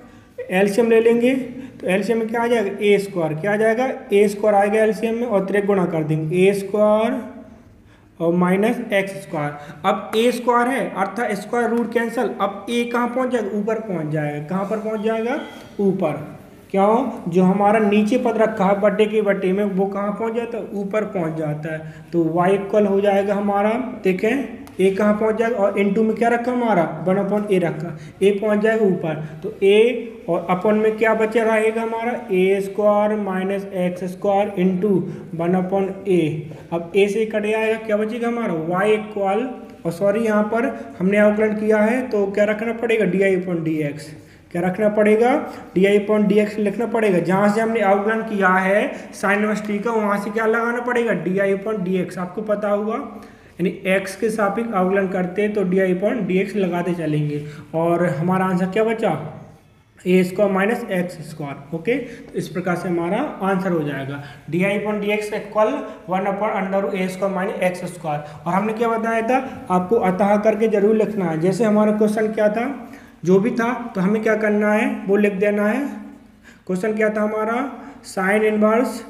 एलसीएम ले लेंगे, तो एलसीएम में क्या आ जाएगा, a², क्या आ जाएगा, a² आएगा एलसीएम में, और त्रिक गुणा कर देंगे, a² और -x²। अब a² है अर्थात स्क्वायर रूट कैंसिल। अब a कहाँ पहुँच जाएगा, ऊपर पहुँच जाएगा। कहाँ पर पहुँच जाएगा, ऊपर। क्यों, जो हमारा नीचे पद रखा है बट्टे के बट्टे में, वो कहाँ पहुँच जाता है, ऊपर पहुँच जाता है। तो y हो जाएगा हमारा, देखें ए कहाँ पहुँच जाएगा, और इनटू में क्या रखा हमारा, 1/a रखा, ए पहुँच जाएगा ऊपर। तो ए और अपन में क्या बचा रहेगा हमारा, a² - x² इंटू 1/a। अब ए से कट जाएगा, क्या बचेगा हमारा, y और सॉरी यहाँ पर हमने अवकलन किया है तो क्या रखना पड़ेगा, di/dx। क्या रखना पड़ेगा, di/dx लिखना पड़ेगा। जहाँ से हमने अवकलन किया है साइन इनवर्स टी का, वहाँ से क्या लगाना पड़ेगा, di/dx। आपको पता होगा, यानी x के सापेक्ष अवकलन करते हैं तो di/dx लगाते चलेंगे, और हमारा आंसर क्या बचा, a² - x²। ओके, तो इस प्रकार से हमारा आंसर हो जाएगा di/dx = 1/√a² - x²। और हमने क्या बताया था, आपको अतः करके जरूर लिखना है। जैसे हमारा क्वेश्चन क्या था, जो भी था, तो हमें क्या करना है, वो लिख देना है। क्वेश्चन क्या था हमारा, tan इनवर्स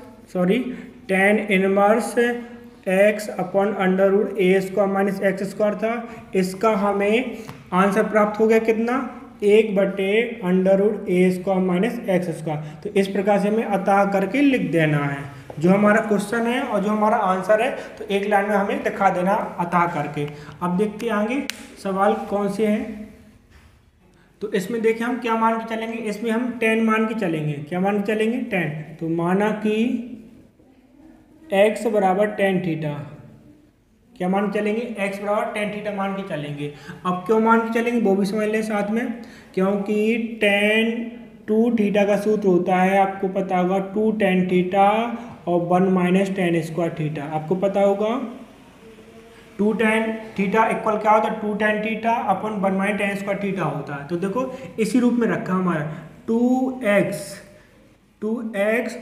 x/√a² - x² था। इसका हमें आंसर प्राप्त हो गया कितना, 1/√a² - x²। तो इस प्रकार से हमें अतः करके लिख देना है जो हमारा क्वेश्चन है और जो हमारा आंसर है, तो एक लाइन में हमें दिखा देना अतः करके। अब देखते हैं आगे सवाल कौन से हैं। तो इसमें देखिए हम क्या मान के चलेंगे, इसमें हम tan मान के चलेंगे। क्या मान के चलेंगे, tan। तो माना कि x = tan थीटा, क्या मान के चलेंगे, x = tan थीटा मान के चलेंगे। अब क्यों मान के चलेंगे वो भी समझ लें साथ में, क्योंकि tan 2θ का सूत्र होता है, आपको पता होगा, 2 tan थीटा और 1 - tan² थीटा। आपको पता होगा 2 tan थीटा इक्वल क्या होता है, 2 tan थीटा अपन 1 - tan² थीटा होता है। तो देखो इसी रूप में रखा हमारा 2x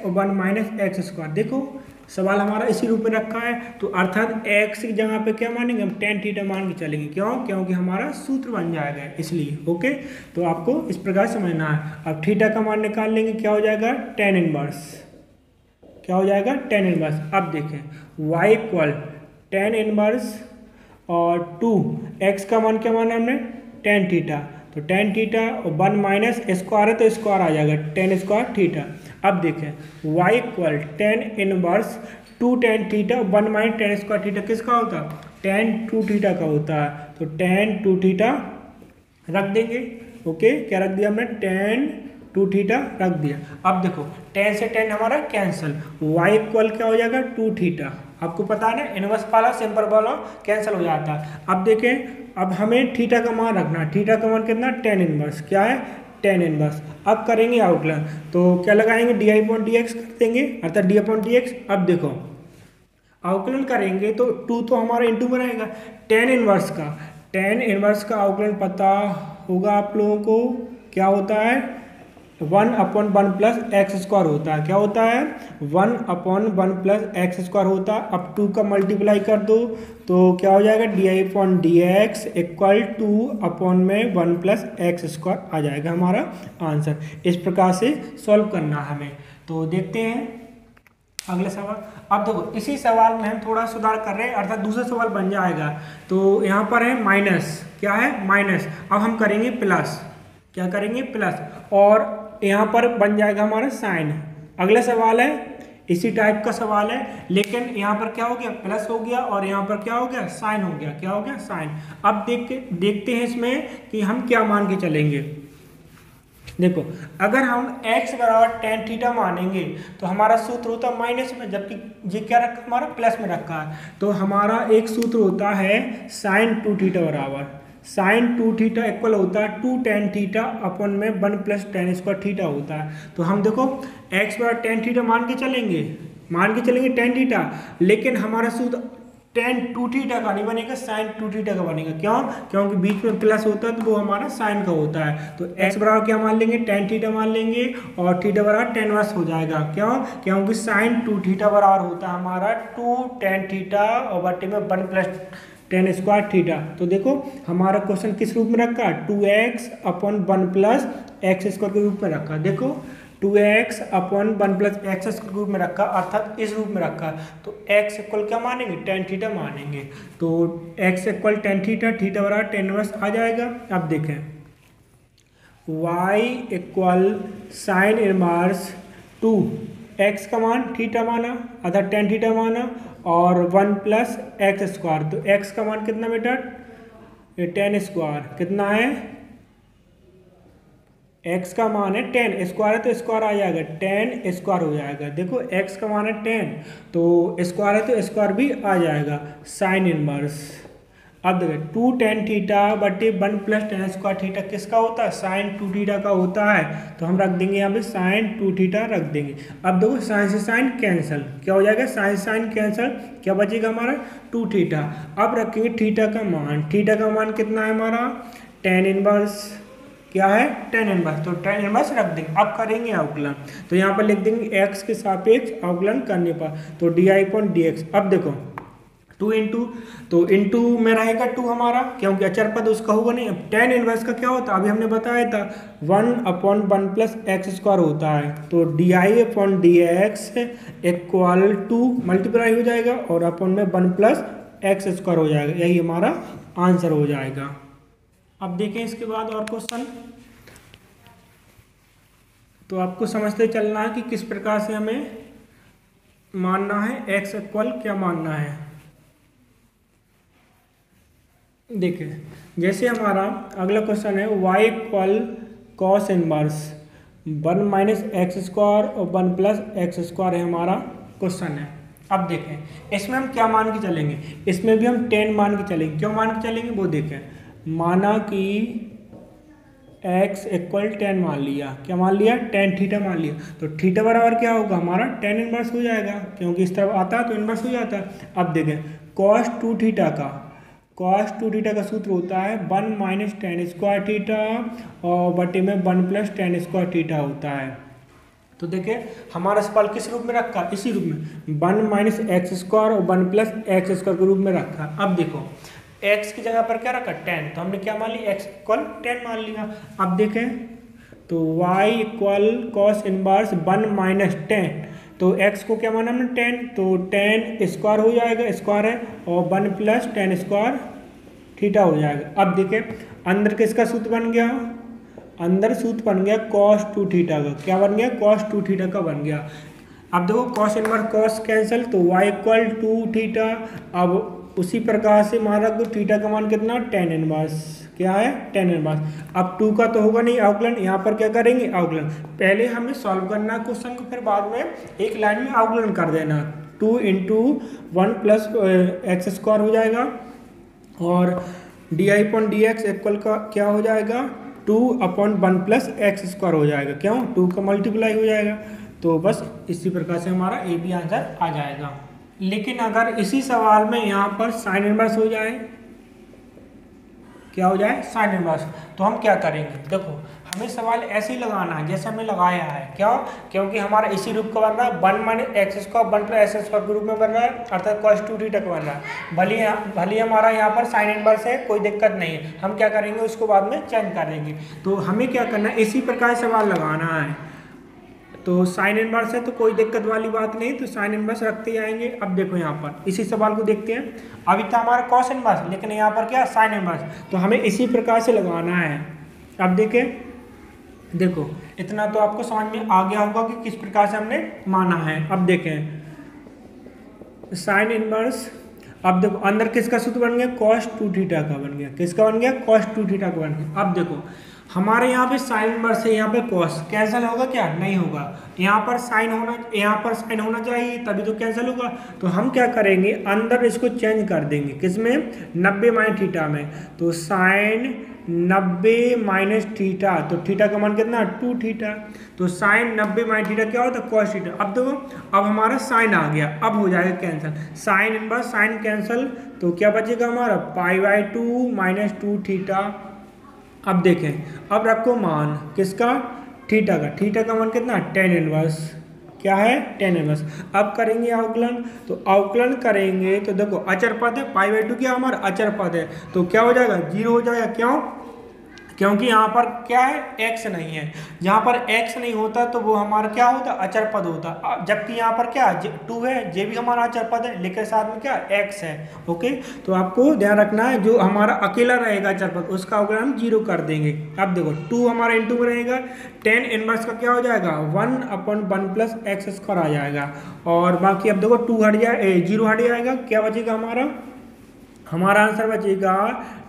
और 1 - x²। देखो सवाल हमारा इसी रूप में रखा है, तो अर्थात x की जगह पे क्या मानेंगे, हम tan थीटा मान के चलेंगे। क्यों, क्योंकि हमारा सूत्र बन जाएगा इसलिए। ओके, तो आपको इस प्रकार समझना है। अब थीटा का मान निकाल लेंगे, क्या हो जाएगा, tan इनवर्स। क्या हो जाएगा, tan इनवर्स। अब देखें y = tan इनवर्स और 2x का मान क्या माना हमने, tan थीटा। तो tan थीटा और 1 - स्क्वायर है तो स्क्वायर आ जाएगा, tan² थीटा। अब देखें y = tan inverse 2 tan theta 1 - tan² theta किसका होता है, tan 2 थीटा का होता है। तो tan 2 थीटा रख देंगे। ओके, क्या रख दिया हमने, tan 2 थीटा रख दिया। अब देखो tan से tan हमारा कैंसिल, y = क्या हो जाएगा, 2 थीटा। आपको पता है ना, इनवर्स वाला सिंपल वाला कैंसिल हो जाता है। अब देखें, अब हमें थीटा का मान रखना है। थीटा का मान कितना, tan इनवर्स। क्या है, tan इनवर्स। अब करेंगे अवकलन, तो क्या लगाएंगे, di/dx कर देंगे, अर्थात d/dx। अब देखो अवकलन करेंगे तो 2 तो हमारा इंटू में रहेगा, tan इनवर्स का अवकलन पता होगा आप लोगों को, क्या होता है, 1/1 + x² होता है। क्या होता है, 1/1 + x² होता है। अब 2 का मल्टीप्लाई कर दो तो क्या हो जाएगा, di/dx = 2/1 + x² आ जाएगा हमारा आंसर। इस प्रकार से सॉल्व करना हमें। तो देखते हैं अगला सवाल। अब देखो इसी सवाल में हम थोड़ा सुधार कर रहे हैं, अर्थात दूसरा सवाल बन जाएगा। तो यहाँ पर है माइनस, क्या है, माइनस। अब हम करेंगे प्लस, क्या करेंगे, प्लस, और यहाँ पर बन जाएगा हमारा साइन। अगला सवाल है इसी टाइप का सवाल है, लेकिन यहाँ पर क्या हो गया, प्लस हो गया, और यहाँ पर क्या हो गया, साइन हो गया। क्या हो गया, साइन। अब देखते हैं इसमें कि हम क्या मान के चलेंगे। देखो अगर हम x = tan थीटा मानेंगे तो हमारा सूत्र होता है माइनस में, जबकि ये क्या रखा हमारा, प्लस में रखा है। तो हमारा एक सूत्र होता है sin 2θ बराबर, sin 2θ इक्वल होता है 2 tan थीटा अपन में 1 + tan² थीटा होता है। तो हम देखो x = tan थीटा मान के चलेंगे, मान के चलेंगे टेन थीटा, लेकिन हमारा सूत्र टेन टू थीटा का नहीं बनेगा, साइन टू थीटा का बनेगा। क्यों? क्योंकि बीच में प्लस होता है तो वो हमारा साइन का होता है। तो x बराबर क्या मान लेंगे? टेन थीटा मान लेंगे और थीटा बराबर टेन वर्स हो जाएगा। क्यों? क्योंकि साइन टू थीटा बराबर होता है हमारा टू टेन थीटा और बटे में one plus ten square theta. तो देखो हमारा क्वेश्चन किस रूप में रखा? 2x अपन वन प्लस एक्स स्क्वायर के रूप में रखा। देखो 2x अपन वन प्लस एक्स स्क्वायर रूप में रखा, अर्थात इस रूप में रखा। तो x इक्वल क्या मानेंगे? टेन थीटा मानेंगे। तो x equal tan theta, theta बराबर टेन इनवर्स आ जाएगा। अब देखें y equal sine inverse two x का मान थीटा माना, अर्थात टेन थीटा माना, और वन प्लस एक्स स्क्वायर। तो x का मान कितना बेटा? Ten square. कितना है? x का मान है टेन, स्क्वायर है तो स्क्वायर आ जाएगा, टेन स्क्वायर हो जाएगा। देखो x का मान है टेन तो स्क्वायर है तो स्क्वायर भी आ जाएगा, साइन इनवर्स। अब देखो टू टेन थीटा बटे one plus ten square theta किसका होता है? साइन टू थीटा का होता है। तो हम रख देंगे यहाँ पे साइन टू थीटा रख देंगे। अब देखो साइन से साइन कैंसिल, क्या हो जाएगा? साइन साइन कैंसिल, क्या बचेगा हमारा? Two theta. अब रखेंगे थीटा का मान, थीटा का मान कितना है हमारा? Tan inverse. क्या है? Tan inverse. तो टेन इनवर्स रख देंगे। अब करेंगे अवकलन, तो यहाँ पर लिख देंगे x के सापेक्ष अवकलन करने पर, तो di/dx। अब देखो टू इंटू, तो इंटू में रहेगा टू हमारा, क्योंकि अचर पद उसका होगा नहीं। अब टेन इनवर्स का क्या होता है? अभी हमने बताया था one upon one plus x square होता है। तो di/dx इक्वल टू मल्टीप्लाई हो जाएगा और अपॉन में वन प्लस एक्स स्क्वायर हो जाएगा। यही हमारा आंसर हो जाएगा। अब देखें इसके बाद और क्वेश्चन। तो आपको समझते चलना है कि किस प्रकार से हमें मानना है, x इक्वल क्या मानना है। देखिए जैसे हमारा अगला क्वेश्चन है y equal cos inverse one minus x square और वन प्लस एक्स स्क्वायर है हमारा क्वेश्चन है। अब देखें इसमें हम क्या मान के चलेंगे? इसमें भी हम टेन मान के चलेंगे। क्यों मान के चलेंगे वो देखें। माना कि x इक्वल टेन मान लिया, क्या मान लिया? टेन थीटा मान लिया। तो थीटा बराबर क्या होगा हमारा? टेन इनवर्स हो जाएगा, क्योंकि इस तरफ आता है तो इनवर्स हो जाता है। अब देखें कॉस टू थीटा का सूत्र होता है one minus ten square theta और बटे में one plus ten square theta होता है। तो देखिए हमारा सवाल किस रूप में रखा? इसी रूप में, वन माइनस एक्स स्क्वायर और वन प्लस एक्स स्क्वायर के रूप में रखा। अब देखो x की जगह पर क्या रखा? टेन, तो हमने क्या मान लिया? x इक्वल टेन मान लिया। अब देखें तो y equal cos inverse one minus ten, तो x को क्या माना हमने? टेन, तो टेन स्क्वायर हो जाएगा, स्क्वायर है, और one plus ten square theta हो जाएगा। अब देखें अंदर किसका सूत्र बन गया? अंदर सूत्र बन गया कॉस टू थीटा का। क्या बन गया? कॉस टू थीटा का बन गया। अब देखो कॉस इनवर्स कॉस कैंसिल, तो y इक्वल टू थीटा। अब उसी प्रकार से मान रख दो थीटा का मान कितना? Tan inverse. क्या है? Tan inverse. अब टू का तो होगा नहीं अवकलन, यहाँ पर क्या करेंगे? अवकलन। पहले हमें सॉल्व करना क्वेश्चन को, फिर बाद में एक लाइन में अवकलन कर देना। Two into one plus x square हो जाएगा और di/dx इक्वल का क्या हो जाएगा? Two upon one plus x square हो जाएगा। क्यों? टू का मल्टीप्लाई हो जाएगा। तो बस इसी प्रकार से हमारा ए बी आंसर आ जाएगा। लेकिन अगर इसी सवाल में यहाँ पर साइन इनवर्स हो जाए, क्या हो जाए? साइन इनवर्स, तो हम क्या करेंगे? देखो हमें सवाल ऐसे ही लगाना है जैसे हमने लगाया है। क्यों? क्योंकि हमारा इसी रूप का बन रहा है, one minus x square one plus x square के रूप में बन रहा है, अर्थात कॉस टू थीटा का बन रहा है। भले हमारा यहाँ पर साइन इनवर्स है, कोई दिक्कत नहीं है, हम क्या करेंगे उसको बाद में चेंज करेंगे। तो हमें क्या करना है? इसी प्रकार सवाल लगाना है। तो साइन इनवर्स है तो कोई दिक्कत वाली बात नहीं, तो साइन इनवर्स रखते जाएंगे। अब देखो यहाँ पर इसी सवाल को देखते हैं। अभी तो हमारा कॉस इनवर्स, लेकिन यहाँ पर क्या? साइन इनवर्स, तो हमें इसी प्रकार से लगाना है। अब देखें, देखो इतना तो आपको समझ में आ गया होगा कि किस प्रकार से हमने माना है। अब देखें साइन इनवर्स, अब देखो अंदर किसका सूत्र बन गया? कॉस टू थीटा का बन गया। किसका बन गया? कॉस टू थीटा का बन गया। अब देखो हमारे यहाँ पे साइन इनवर्स है, यहाँ पे कॉस, कैंसिल होगा क्या? नहीं होगा। यहाँ पर साइन होना चाहिए तभी तो कैंसिल होगा। तो हम क्या करेंगे, अंदर इसको चेंज कर देंगे, किसमें? 90 माइनस थीटा में। तो साइन 90 माइनस थीटा, तो थीटा का मान कितना? 2 थीटा। तो साइन 90 माइनस थीटा क्या होता है? Cos theta. अब देखो, अब हमारा साइन आ गया, अब हो जाएगा cancel, sign inverse sign cancel, तो क्या बचेगा हमारा? π/2 माइनस 2 थीटा। अब देखें, अब रखो मान किसका? थीटा का। थीटा का मान कितना? tan इनवर्स, क्या है? tan inverse. अब करेंगे अवकलन, तो अवकलन करेंगे तो देखो अचर पद है, π/2 क्या हमारा अचर पद है, तो क्या हो जाएगा? 0 हो जाएगा। क्यों? क्योंकि यहाँ पर क्या है? x नहीं है। जहाँ पर x नहीं होता तो वो हमारा क्या होता? अचर पद होता। जबकि यहाँ पर क्या 2 है, ये भी हमारा अचर पद है, लेकिन साथ में क्या x है। ओके, तो आपको ध्यान रखना है, जो हमारा अकेला रहेगा अचर पद उसका अवकलन हम 0 कर देंगे। अब देखो 2 हमारा इंटू में रहेगा, tan इनवर्स का क्या हो जाएगा? 1/1 प्लस एक्स स्क्वायर आ जाएगा। और बाकी अब देखो 2 हट जाए, 0 हट जाएगा, क्या बचेगा हमारा आंसर बचेगा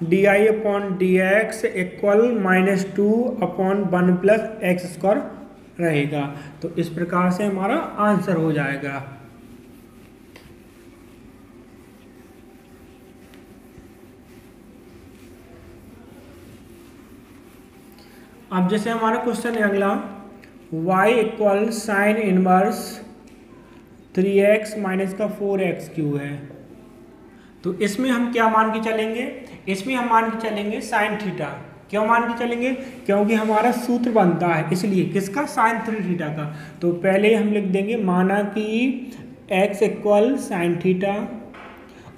di/dx equal -2/1 plus x square रहेगा। तो इस प्रकार से हमारा आंसर हो जाएगा। अब जैसे हमारा क्वेश्चन है अगला, y equal sine inverse 3x minus का 4x³ है। तो इसमें हम क्या मान के चलेंगे? इसमें हम मान के चलेंगे साइन थीटा। क्यों मान के चलेंगे? क्योंकि हमारा सूत्र बनता है, इसलिए किसका? साइन 3 थीटा का। तो पहले हम लिख देंगे, माना कि x इक्वल साइन थीटा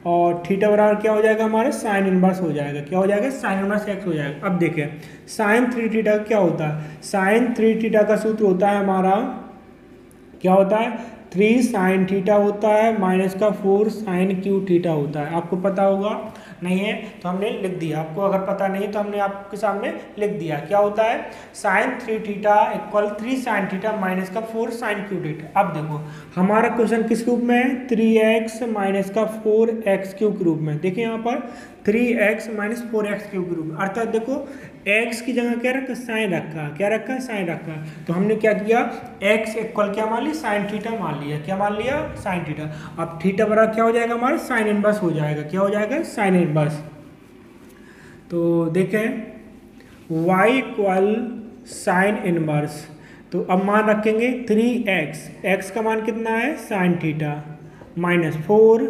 और थीटा बराबर क्या हो जाएगा हमारा? साइन इनवर्स हो जाएगा। क्या हो जाएगा? साइन इनवर्स x हो जाएगा। अब देखें साइन 3 थीटा क्या होता है? साइन 3 थीटा का सूत्र होता है हमारा, क्या होता है? 3 साइन थीटा होता है माइनस का 4 साइन क्यू थीटा होता है। आपको पता होगा, नहीं है तो हमने लिख दिया, आपको अगर पता नहीं तो हमने आपके सामने लिख दिया। क्या होता है? Sine 3 theta equal 3 sine theta minus का 4 साइन क्यू थीटा। अब देखो हमारा क्वेश्चन किस रूप में है? 3x माइनस का 4x³ के रूप में। देखिए यहाँ पर 3x माइनस 4x³ के रूप में, अर्थात देखो x की जगह क्या रखा? साइन रखा। क्या रखा? साइन रखा। तो हमने क्या किया? x इक्वल क्या मान लिया? साइन थीटा मान लिया। क्या मान लिया? Sine theta. अब थीटा बराबर क्या हो जाएगा हमारा? साइन इनवर्स हो जाएगा। क्या हो जाएगा? Sine inverse. तो देखें y इक्वल साइन इनवर्स, तो अब मान रखेंगे 3x, x का मान कितना है? साइन थीटा माइनस 4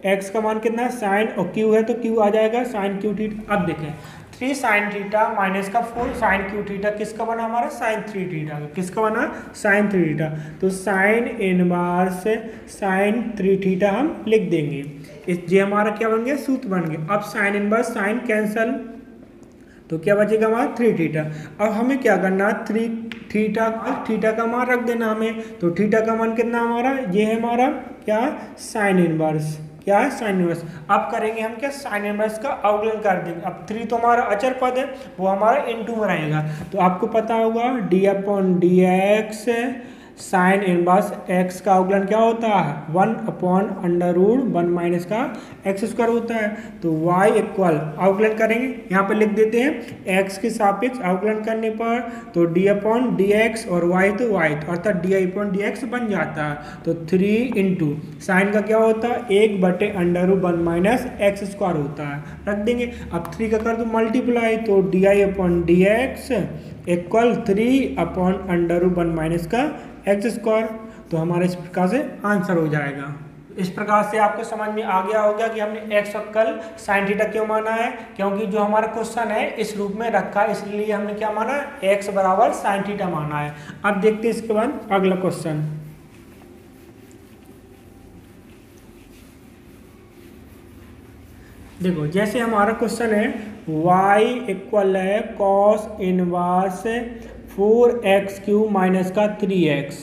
x का मान कितना है? साइन, और q है तो q आ जाएगा साइन क्यू थीटा। अब देखें 3 साइन थीटा माइनस का 4 साइन क्यू थीटा किसका बना हमारा? साइन 3 थीटा का। किसका बना? Sine 3 theta. तो साइन इनवर्स साइन 3 थीटा हम लिख देंगे। ये हमारा क्या बन गया? सूत्र बन गया। अब साइन इनवर्स साइन कैंसल, तो क्या बचेगा हमारा? 3 थीटा। अब हमें क्या करना? 3 थीटा का मान रख देना हमें। तो थीटा का मान कितना हमारा? ये है हमारा क्या? Sine inverse. क्या है? Sine inverse. अब करेंगे हम क्या? साइन इनवर्स का अवकलन कर देंगे। अब 3 तो हमारा अचर पद है, वो हमारा इनटू में रहेगा। तो आपको पता होगा d/dx साइन इनवर्स x का अवकलन क्या होता है? 1/√1 माइनस का x² होता है। तो y इक्वल अवकलन करेंगे, यहाँ पर लिख देते हैं x के सापेक्ष अवकलन करने पर, तो d/dx और y तो y, अर्थात di/dx बन जाता है। तो 3 इंटू साइन का क्या होता है? 1/√1 माइनस x² होता है, रख देंगे। अब 3 का कर दो मल्टीप्लाई, तो di/dx इक्वल 3/√1 माइनस का x²। तो हमारे इस प्रकार से आंसर हो जाएगा। इस प्रकार से आपको समझ में आ गया होगा कि हमने x इक्वल साइन थीटा क्यों माना है, क्योंकि जो हमारा क्वेश्चन है इस रूप में रखा है, इसलिए हमने क्या माना? x बराबर साइन थीटा माना है। अब देखते हैं इसके बाद अगला क्वेश्चन। देखो जैसे हमारा क्वेश्चन है y इक्वल है कॉस इनवर्स 4x³ माइनस का 3x।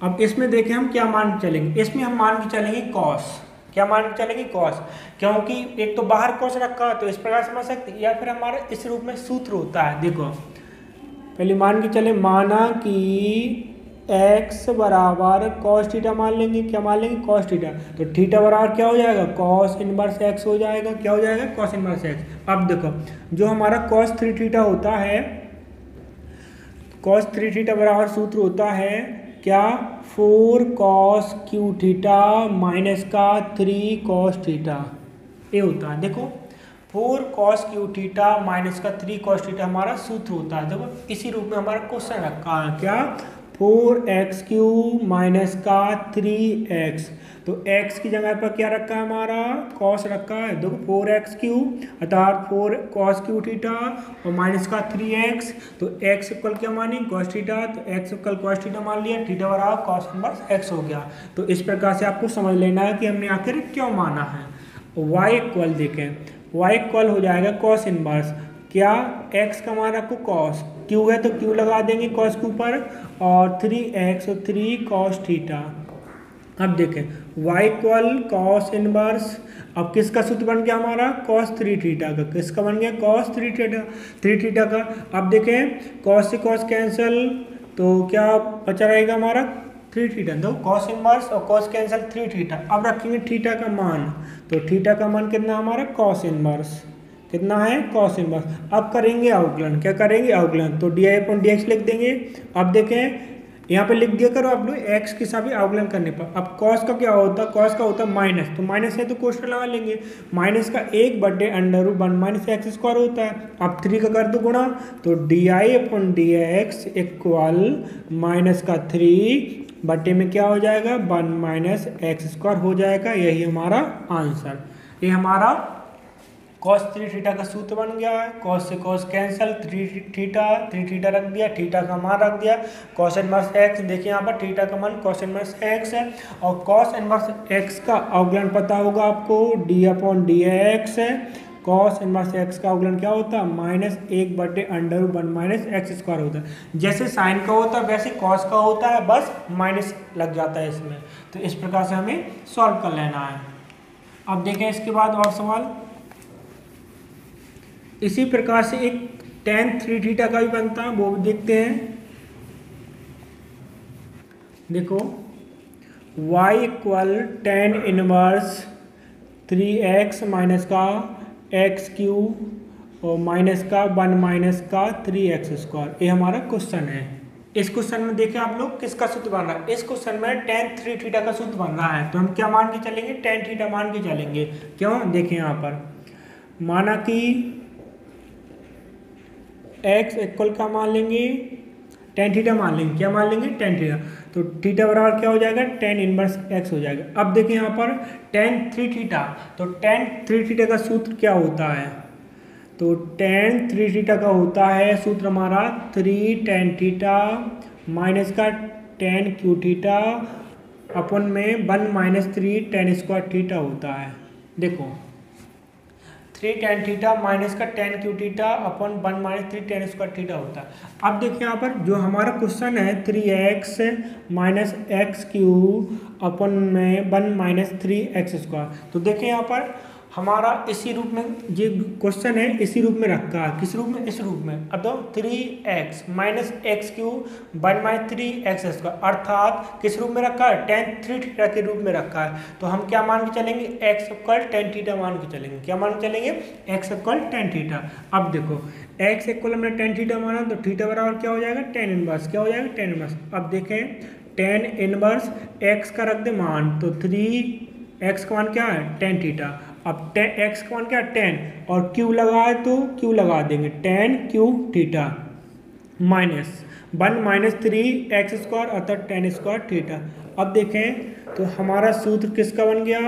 अब इसमें देखें हम क्या मान के चलेंगे? इसमें हम मान के चलेंगे कॉस। क्या मान के चलेंगे? कॉस, क्योंकि एक तो बाहर कॉस रखा तो इस प्रकार समझ सकते, या फिर हमारा इस रूप में सूत्र होता है। देखो पहले मान के चले, माना कि एक्स बराबर कॉस थीटा मान लेंगे। क्या मान लेंगे? Cos theta. तो थीटा बराबर क्या हो जाएगा? कॉस इनवर्स एक्स हो जाएगा। क्या हो जाएगा? Cos inverse x. अब देखो जो हमारा कॉस थ्री थीटा होता है, कॉस थ्री थीटा बराबर सूत्र होता है क्या? 4 कॉस क्यू थीटा माइनस का 3 कॉस थीटा, ये होता है। देखो 4 कॉस क्यू थीटा माइनस का 3 कॉस थीटा हमारा सूत्र होता है। देखो इसी रूप में हमारा क्वेश्चन रखा है क्या? 4x क्यू माइनस का 3x। तो x की जगह पर क्या रखा है हमारा? कॉस रखा है। देखो 4x क्यू अर्थात 4 कॉस क्यू थीटा और माइनस का 3x। तो x इक्वल क्या मानी? Cos theta. तो x इक्वल कॉस थीटा मान लिया, थीटा बराबर कॉस इनवर्स x हो गया। तो इस प्रकार से आपको समझ लेना है कि हमने आखिर क्यों माना है। y इक्वल देखें, y इक्वल हो जाएगा कॉस इनवर्स क्या? x का मान रखो कॉस, q है तो q लगा देंगे कॉस के ऊपर और 3x और 3 कॉस थीटा। अब देखें y इक्वल कॉस इनवर्स, अब किसका सूत्र बन गया हमारा? कॉस थ्री थीटा का। किसका बन गया? कॉस थ्री थीटा का। अब देखें कॉस से कॉस कैंसिल, तो क्या बचा रहेगा हमारा? Three theta. दो कॉस इनवर्स और कॉस कैंसिल 3 थीटा। अब रखेंगे थीटा का मान, तो थीटा का मान कितना हमारा? Cos inverse. कितना है? Cos inverse. अब करेंगे अवकलन। क्या करेंगे? अवकलन। तो D I upon D x लिख देंगे। अब देखें यहाँ पे लिख दिया करो आप लोग एक्स के साथ भी अवकलन करने पर। अब कॉस का क्या होता है? कॉस का होता है माइनस, तो माइनस है तो कोष्टक लगा लेंगे। माइनस का 1/√1 माइनस एक्स स्क्वायर होता है। अब 3 का कर दो गुणा, तो D I upon D x equal minus का 3 बटे में क्या हो जाएगा? 1 माइनस एक्स स्क्वायर हो जाएगा। यही हमारा आंसर। ये हमारा कॉस थ्री थीटा का सूत्र बन गया है। कॉस से कॉस कैंसिल, थ्री थीटा रख दिया, थीटा का मान रख दिया, कॉस इनवर्स एक्स। देखिए यहाँ पर थीटा का मान कॉस इनवर्स एक्स है और कॉस इनवर्स एक्स का अवकलन पता होगा आपको, डी अपॉन डी एक्स है। कॉस इनवर्स एक्स का अवकलन क्या होता है? -1/√1 माइनस एक्स स्क्वायर होता है। जैसे साइन का होता है वैसे कॉस का होता है, बस माइनस लग जाता है इसमें। तो इस प्रकार से हमें सॉल्व कर लेना है। अब देखें इसके बाद और सवाल। इसी प्रकार से एक tan थ्री थीटा का भी बनता है, वो भी देखते हैं। देखो y equal tan inverse 3x minus का x क्यूब और माइनस का 1 माइनस का 3x स्क्वायर। ये हमारा क्वेश्चन है। इस क्वेश्चन में देखें आप लोग किसका सूत्र बन रहा है? इस क्वेश्चन में tan थ्री थीटा का सूत्र बन रहा है। तो हम क्या मान के चलेंगे? tan थीटा मान के चलेंगे। क्यों? देखें यहाँ पर माना कि x इक्वल का मान लेंगे tan थीटा मान लेंगे। क्या मान लेंगे? tan theta. तो थीटा बराबर क्या हो जाएगा? tan इनवर्स x हो जाएगा। अब देखिए यहाँ पर tan थ्री थीटा, तो tan थ्री थीटा का सूत्र क्या होता है? तो tan थ्री थीटा का होता है सूत्र हमारा 3 tan थीटा माइनस का tan क्यू थीटा अपन में 1 माइनस 3 tan स्क्वायर थीटा होता है। देखो 3 tan थीटा माइनस का tan क्यू थीटा अपन 1 माइनस 3 tan स्क्वायर थीटा होता है। अब देखिए यहाँ पर जो हमारा क्वेश्चन है 3x माइनस एक्स क्यू अपन में 1 माइनस 3x स्क्वायर। तो देखिए यहाँ पर हमारा इसी रूप में ये क्वेश्चन है, इसी रूप में रखा है। किस रूप में? इस रूप में। अब तो 3x minus x Q 1 minus 3x square, अर्थात किस रूप में रखा है? tan थ्री थीटा के रूप में रखा है। तो हम क्या मान के चलेंगे? x इक्वल tan थीटा मान के चलेंगे। क्या मान के चलेंगे? x equal tan theta. अब देखो x इक्वल हमने tan थीटा माना, तो थीटा बराबर क्या हो जाएगा? tan inverse. क्या हो जाएगा? tan inverse. अब देखें tan इनवर्स x का रख दे मान, तो 3x का मान क्या है? tan theta. अब x का मान क्या है? tan और q लगा है तो q लगा देंगे, tan Q theta minus 1 minus 3x square अर्थात tan स्क्वायर थीटा। अब देखें तो हमारा सूत्र किसका बन गया?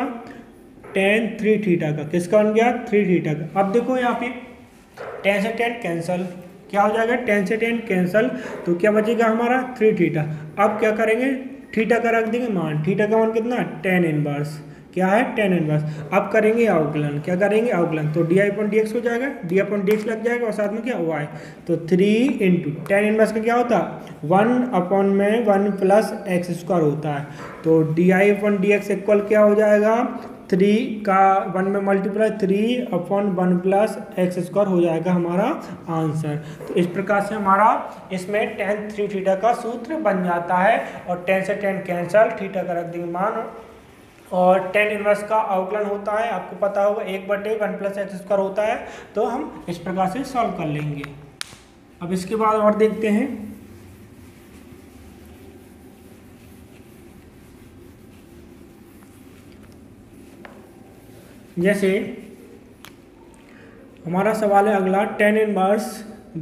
tan थ्री थीटा का। किसका बन गया? थ्री थीटा का। अब देखो यहाँ पे tan से tan कैंसल, क्या हो जाएगा? tan से tan कैंसल, तो क्या बचेगा हमारा? Three theta. अब क्या करेंगे? थीटा का रख देंगे मान। थीटा का मान कितना? tan inverse. क्या है? tan inverse. अब करेंगे अवकलन। क्या करेंगे? अवकलन। तो D I upon D x हो जाएगा, डी अपॉन डी एक्स लग जाएगा और साथ में क्या? y। तो 3 इंटू tan इनवर्स का क्या होता है? 1 अपॉन में 1 प्लस एक्स स्क्वायर होता है। तो D I upon D x equal क्या हो जाएगा? 3 का 1 में मल्टीप्लाई 3/1 + x² हो जाएगा हमारा आंसर। तो इस प्रकार से हमारा इसमें tan 3 थीटा का सूत्र बन जाता है और tan से tan कैंसल, थीटा का रख देंगे मान और tan इनवर्स का अवकलन होता है, आपको पता होगा 1/1 + x² होता है। तो हम इस प्रकार से सॉल्व कर लेंगे। अब इसके बाद और देखते हैं, जैसे हमारा सवाल है अगला tan इनवर्स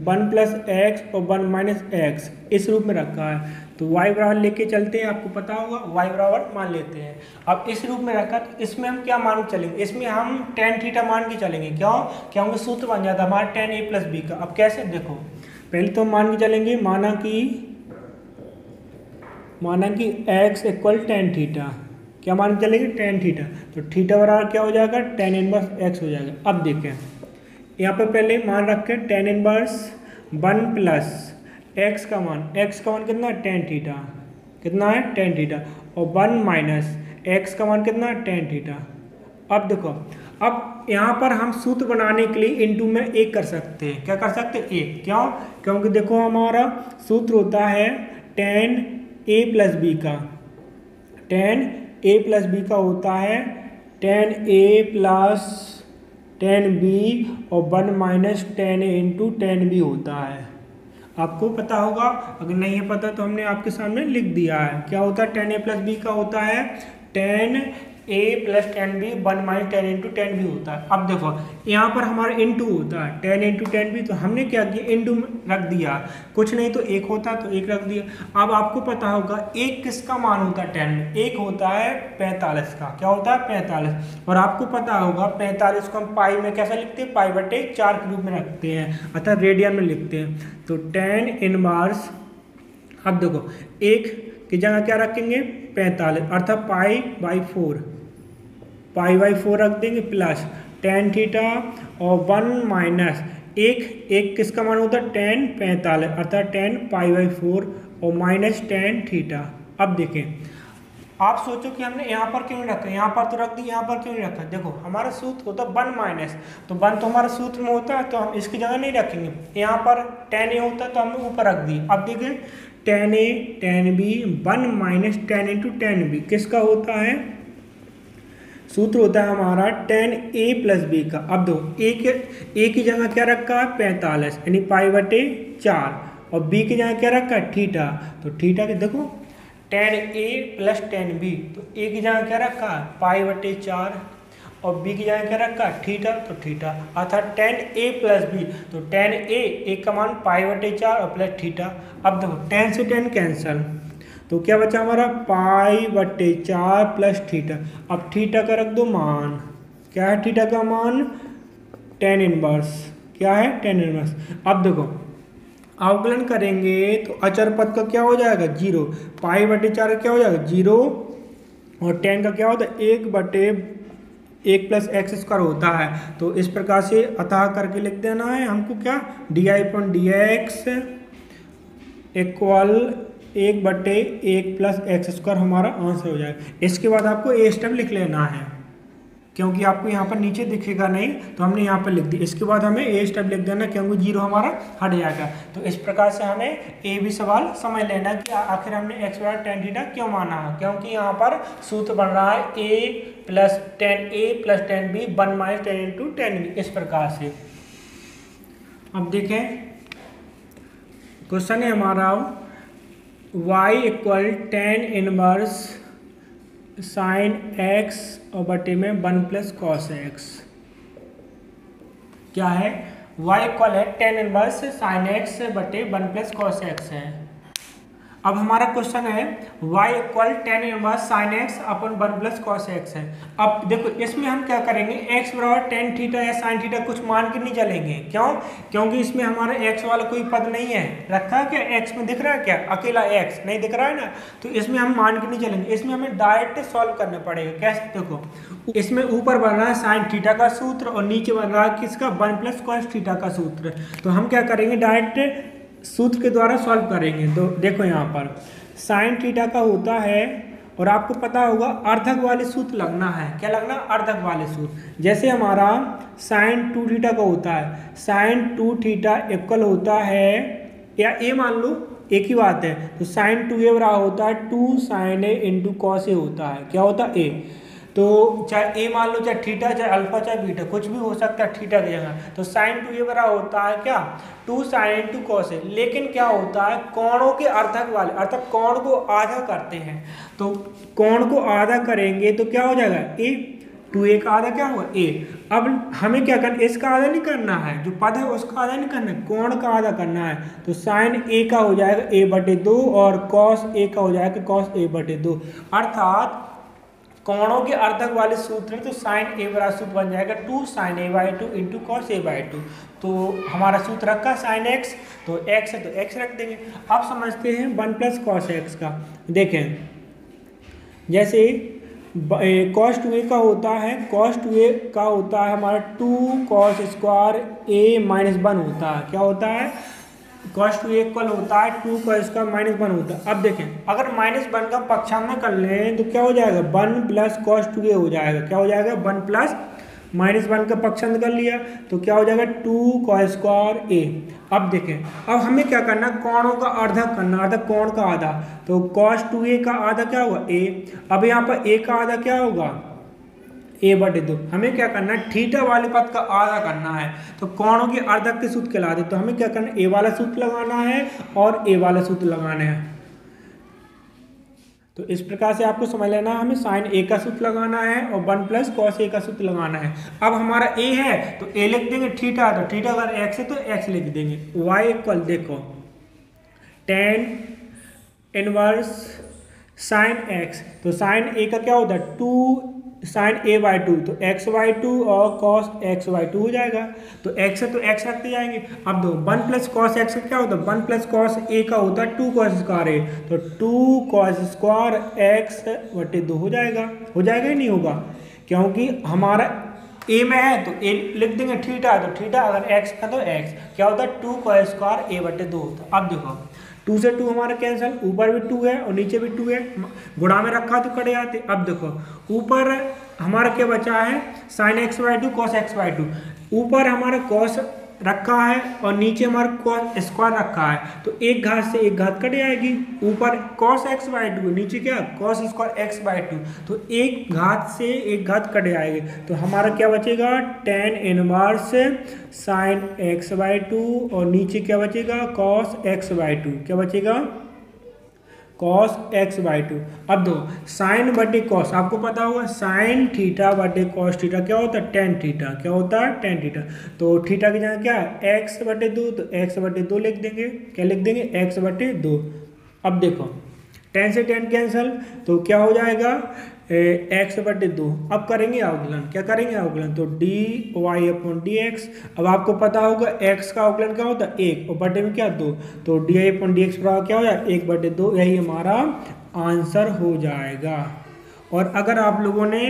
1 + x और 1 - x इस रूप में रखा है। तो y बराबर लेके चलते हैं, आपको पता होगा y बराबर मान लेते हैं। अब इस रूप में रखा तो इसमें हम क्या मान के चलेंगे, इसमें हम tan थीटा मान के चलेंगे। क्यों? क्योंकि सूत्र बन जाता है हमारा tan a + b का। अब कैसे, देखो पहले तो मान के चलेंगे, माना कि x = tan थीटा, क्या मान के चलेंगे tan थीटा, तो थीटा बराबर क्या हो जाएगा tan इनवर्स x हो जाएगा। अब देखें यहाँ पे पहले मान रखें tan इनवर्स 1 + x का मान कितना है tan थीटा, कितना है tan थीटा, और 1 - x का मान कितना है tan थीटा। अब देखो, अब यहाँ पर हम सूत्र बनाने के लिए इनटू में एक कर सकते हैं, क्या कर सकते हैं एक, क्यों? क्योंकि देखो हमारा सूत्र होता है tan a + b का, tan a + b का होता है tan a + tan b और 1 - tan a × tan b होता है। आपको पता होगा, अगर नहीं है पता तो हमने आपके सामने लिख दिया है। क्या होता है tan a + b का होता है tan a + tan b 1 - tan a × tan b होता है। अब देखो यहाँ पर हमारा इनटू होता है tan a × tan b, तो हमने क्या किया इनटू रख दिया, कुछ नहीं तो एक होता तो एक रख दिया। अब आपको पता होगा एक किसका मान होता है tan में, एक होता है 45 का, क्या होता है 45, और आपको पता होगा 45 को हम पाई में कैसा लिखते हैं, π/4 के रूप में रखते हैं, अर्थात रेडियन में लिखते हैं। तो tan इनवर्स, अब देखो एक की जगह क्या रखेंगे 45, अर्थात π/4 रख देंगे प्लस tan थीटा और 1 - एक किसका मान होता है tan 45, अर्थात tan π/4 और माइनस tan थीटा। अब देखें, आप सोचो कि हमने यहाँ पर क्यों नहीं रखा, यहाँ पर तो रख दी, यहाँ पर क्यों नहीं रखा। देखो हमारा सूत्र होता है 1 - तो 1 तो हमारा सूत्र में होता है, तो हम इसकी जगह नहीं रखेंगे। यहाँ पर tan a होता है तो हमने ऊपर रख दी। अब देखें tan a tan b 1 - tan × tan b किसका होता है, सूत्र होता है हमारा tan a + b का। अब दो a की जगह क्या रखा है 45 यानी π/4, और b की जगह क्या रखा है थीटा, तो थीटा के देखो tan a + tan b, तो a की जगह क्या रखा है π/4 और b की जगह क्या रखा है थीटा, तो थीटा, अर्थात tan a + b, तो tan a का मान π/4 और प्लस थीटा। अब देखो tan से tan कैंसल, तो क्या बचा हमारा π/4 प्लस थीटा। अब थीटा का रख दो मान, क्या है थीटा का मान tan इनवर्स, क्या है tan इनवर्स। अब देखो अवकलन करेंगे तो अचर पद का क्या हो जाएगा 0, π/4 का क्या हो जाएगा 0, और tan का क्या होता है 1/1 + x² होता है। तो इस प्रकार से अतः करके लिख देना है हमको, क्या di/dx = 1/1 + x² हमारा आंसर हो जाएगा। इसके बाद आपको ए स्टेप लिख लेना है, क्योंकि आपको यहाँ पर नीचे दिखेगा नहीं, तो हमने यहाँ पर लिख दी। इसके बाद हमें ए स्टेप लिख देना, क्योंकि 0 हमारा हट जाएगा। तो इस प्रकार से हमें ए भी सवाल समझ लेना कि आखिर हमने x = tan थीटा क्यों माना है, क्योंकि यहाँ पर सूत्र बन रहा है a + tan a + tan b 1 - tan × tan b, इस प्रकार से। अब देखें क्वेश्चन है हमारा y = tan inverse sin x और बटे में 1 + cos x। क्या है y = tan inverse sin x बटे 1 + cos x है। अब हमारा क्वेश्चन है y = tan inverse sin x अपन 1 + cos x है। अब देखो इसमें हम क्या करेंगे, x बराबर tan थीटा या sin थीटा कुछ मान के नहीं चलेंगे। क्यों? क्योंकि इसमें हमारा x वाला कोई पद नहीं है, रखा है क्या x में दिख रहा है, क्या अकेला x नहीं दिख रहा है ना, तो इसमें हम मान के नहीं चलेंगे। इसमें हमें डायरेक्ट सॉल्व करना पड़ेगा। कैसे, देखो इसमें ऊपर बन रहा है sin थीटा का सूत्र और नीचे बन रहा है किसका 1 + cos थीटा का सूत्र। तो हम क्या करेंगे डायरेक्ट सूत्र के द्वारा सॉल्व करेंगे। तो देखो यहाँ पर sin थीटा का होता है और आपको पता होगा अर्धक वाले सूत्र लगना है। क्या लगना? अर्धक वाले सूत्र। जैसे हमारा साइन 2 थीटा का होता है, साइन 2 थीटा इक्वल होता है, या ए मान लो, एक ही बात है, तो साइन 2a बराबर होता है 2 sign A into cos A होता है। क्या होता है? ए। तो चाहे ए मान लो, चाहे थीटा, चाहे अल्फा, चाहे बीटा, कुछ भी हो सकता है थीटा की जगह। तो साइन 2a बराबर होता है क्या? 2 साइन इंटू कॉस ए। लेकिन क्या होता है, कोणों के अर्धक वाले, अर्थात कोण को आधा करते हैं, तो कोण को आधा करेंगे तो क्या हो जाएगा? ए। 2a का आधा क्या होगा? ए। अब हमें क्या करना, इसका आधा नहीं करना है, जो पद है उसका आधा नहीं करना है, कोण का आधा करना है। तो साइन ए का हो जाएगा a/2 और कॉस ए का हो जाएगा कॉस a/2। अर्थात कोणों के अर्धक वाले सूत्र तो साइन ए बराबर सूत्र बन जाएगा 2 sign a/2 into cos a/2। तो हमारा सूत्र रखा साइन एक्स, तो एक्स है तो एक्स रख देंगे। अब समझते हैं 1 प्लस कॉस एक्स का। देखें, जैसे कॉस 2a का होता है, कॉस 2a का होता है हमारा 2 कॉस स्क्वायर a माइनस 1 होता है। क्या होता है? कॉस 2a इक्वल होता है 2 कॉस स्क्वायर माइनस 1 होता है। अब देखें, अगर -1 का पक्षांतर कर लें तो क्या हो जाएगा? 1 प्लस कॉस 2a हो जाएगा। क्या हो जाएगा? 1 प्लस -1 का पक्षांतर कर लिया तो क्या हो जाएगा? 2 कॉस स्क्वायर a। अब देखें, अब हमें क्या करना, कोणों का अर्धक करना, अर्धक कोण का आधा। तो कॉस 2a का आधा क्या होगा? a। अब यहाँ पर a का आधा क्या होगा? a/2। हमें क्या करना है, थीटा वाले पद का आधा करना है, तो कोणों के अर्धक के सूत्र कहलाते। तो हमें क्या करना है, a वाला सूत्र लगाना है और a वाला सूत्र लगाना है। तो इस प्रकार से आपको समझ लेना, हमें साइन a का सूत्र लगाना है और 1 प्लस कॉस a का सूत्र लगाना है। अब हमारा a है तो a लिख देंगे, थीटा तो थीटा, अगर x है तो x लिख देंगे। y इक्वल, देखो, tan इनवर्स साइन x, तो साइन a का क्या होता है? 2 साइन a/2, तो x/2 और कॉस x/2 हो जाएगा। तो x है तो x रखते जाएंगे। अब दो 1 प्लस कॉस x का क्या होता है? 1 प्लस कॉस a का होता है 2 कॉस स्क्वायर a, तो 2 कॉस स्क्वायर x/2 हो जाएगा। हो जाएगा ही नहीं होगा, क्योंकि हमारा a में है तो a लिख देंगे, थीटा तो थीटा, अगर x का तो x। क्या होता है? 2 कॉस स्क्वायर a/2 होता है। अब देखो, 2 से 2 हमारा कैंसिल, ऊपर भी 2 है और नीचे भी 2 है, गुणा में रखा तो कट जाते। अब देखो, ऊपर हमारा क्या बचा है? Sine x/2 cos x/2। ऊपर हमारा कॉस रखा है और नीचे हमारा कॉस स्क्वायर रखा है, तो एक घात से एक घात कट जाएगी। ऊपर कॉस x/2, नीचे क्या? कॉस स्क्वायर x/2, तो एक घात से एक घात कट जाएगी। तो हमारा क्या बचेगा? tan इनवर्स साइन x/2 और नीचे क्या बचेगा? Cos x/2। क्या बचेगा? Cos x/2। अब दो साइन बटे कॉस, आपको पता होगा साइन थीटा बटे कॉस थीटा क्या होता है? Tan theta. क्या होता है? Tan theta. तो थीटा की जगह क्या है? x/2, तो x/2 लिख देंगे। क्या लिख देंगे? x/2। अब देखो, टेन से टेन कैंसल, तो क्या हो जाएगा? x/2। अब करेंगे अवकलन। क्या करेंगे? अवकलन। तो dy/dx। अब आपको पता होगा x का अवकलन क्या होता है? 1 और बटे में क्या? 2, तो dy/dx बराबर क्या हो जाएगा? 1/2। यही हमारा आंसर हो जाएगा। और अगर आप लोगों ने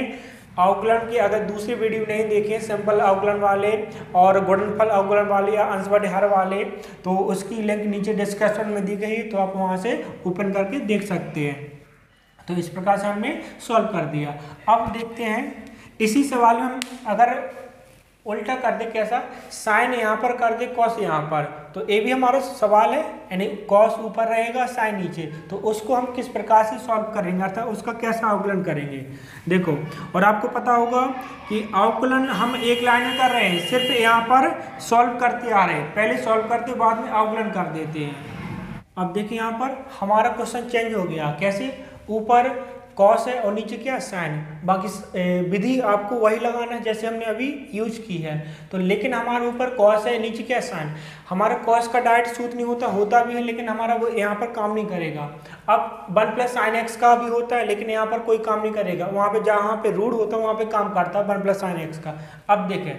अवकलन की अगर दूसरी वीडियो नहीं देखे, सिंपल अवकलन वाले और गुणनफल अवकलन वाले या अंश बटे हर वाले, तो उसकी लिंक नीचे डिस्क्रिप्शन में दी गई है, तो आप वहाँ से ओपन करके देख सकते हैं। तो इस प्रकार से हमने सॉल्व कर दिया। अब देखते हैं इसी सवाल में हम अगर उल्टा कर दे, कैसा? साइन यहाँ पर कर दे, कॉस यहाँ पर, तो ये भी हमारा सवाल है, यानी कॉस ऊपर रहेगा, साइन नीचे, तो उसको हम किस प्रकार से सॉल्व करेंगे, अर्थात उसका कैसा अवकलन करेंगे। देखो, और आपको पता होगा कि अवकलन हम एक लाइन में कर रहे हैं, सिर्फ यहाँ पर सॉल्व करते आ रहे हैं, पहले सॉल्व करते बाद में अवकलन कर देते हैं। अब देखिए यहाँ पर हमारा क्वेश्चन चेंज हो गया। कैसे? ऊपर कॉस है और नीचे क्या? साइन। बाकी विधि आपको वही लगाना है जैसे हमने अभी यूज की है। तो लेकिन हमारे ऊपर कॉस है, नीचे क्या? साइन। हमारा कॉस का डायरेक्ट सूत्र नहीं होता, होता भी है लेकिन हमारा वो यहाँ पर काम नहीं करेगा। अब 1 प्लस साइन एक्स का भी होता है लेकिन यहाँ पर कोई काम नहीं करेगा, वहाँ पे जहाँ पे रूट होता है वहाँ पे काम करता है 1 प्लस साइन एक्स का। अब देखें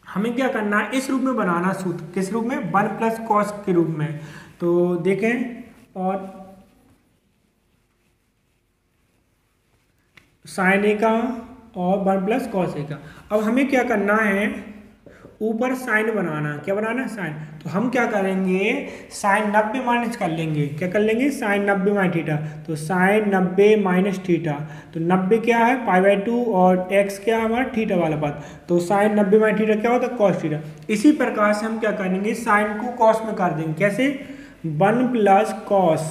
हमें क्या करना है, इस रूप में बनाना सूत्र। किस रूप में? 1 प्लस कॉस के रूप में। तो देखें, और साइन ए का और 1 प्लस कॉस ए का। अब हमें क्या करना है, ऊपर साइन बनाना, क्या बनाना, साइन। तो हम क्या करेंगे, साइन 90 माइनस कर लेंगे, क्या कर लेंगे, साइन 90 माइनस थीटा। तो साइन 90 माइनस थीटा, तो 90 क्या है π/2 और x क्या है हमारा थीटा वाला पद। तो साइन 90 माइनस थीटा क्या होता है, कॉस थीटा। इसी प्रकार से हम क्या करेंगे, साइन को कॉस में कर देंगे, कैसे, 1 प्लस कॉस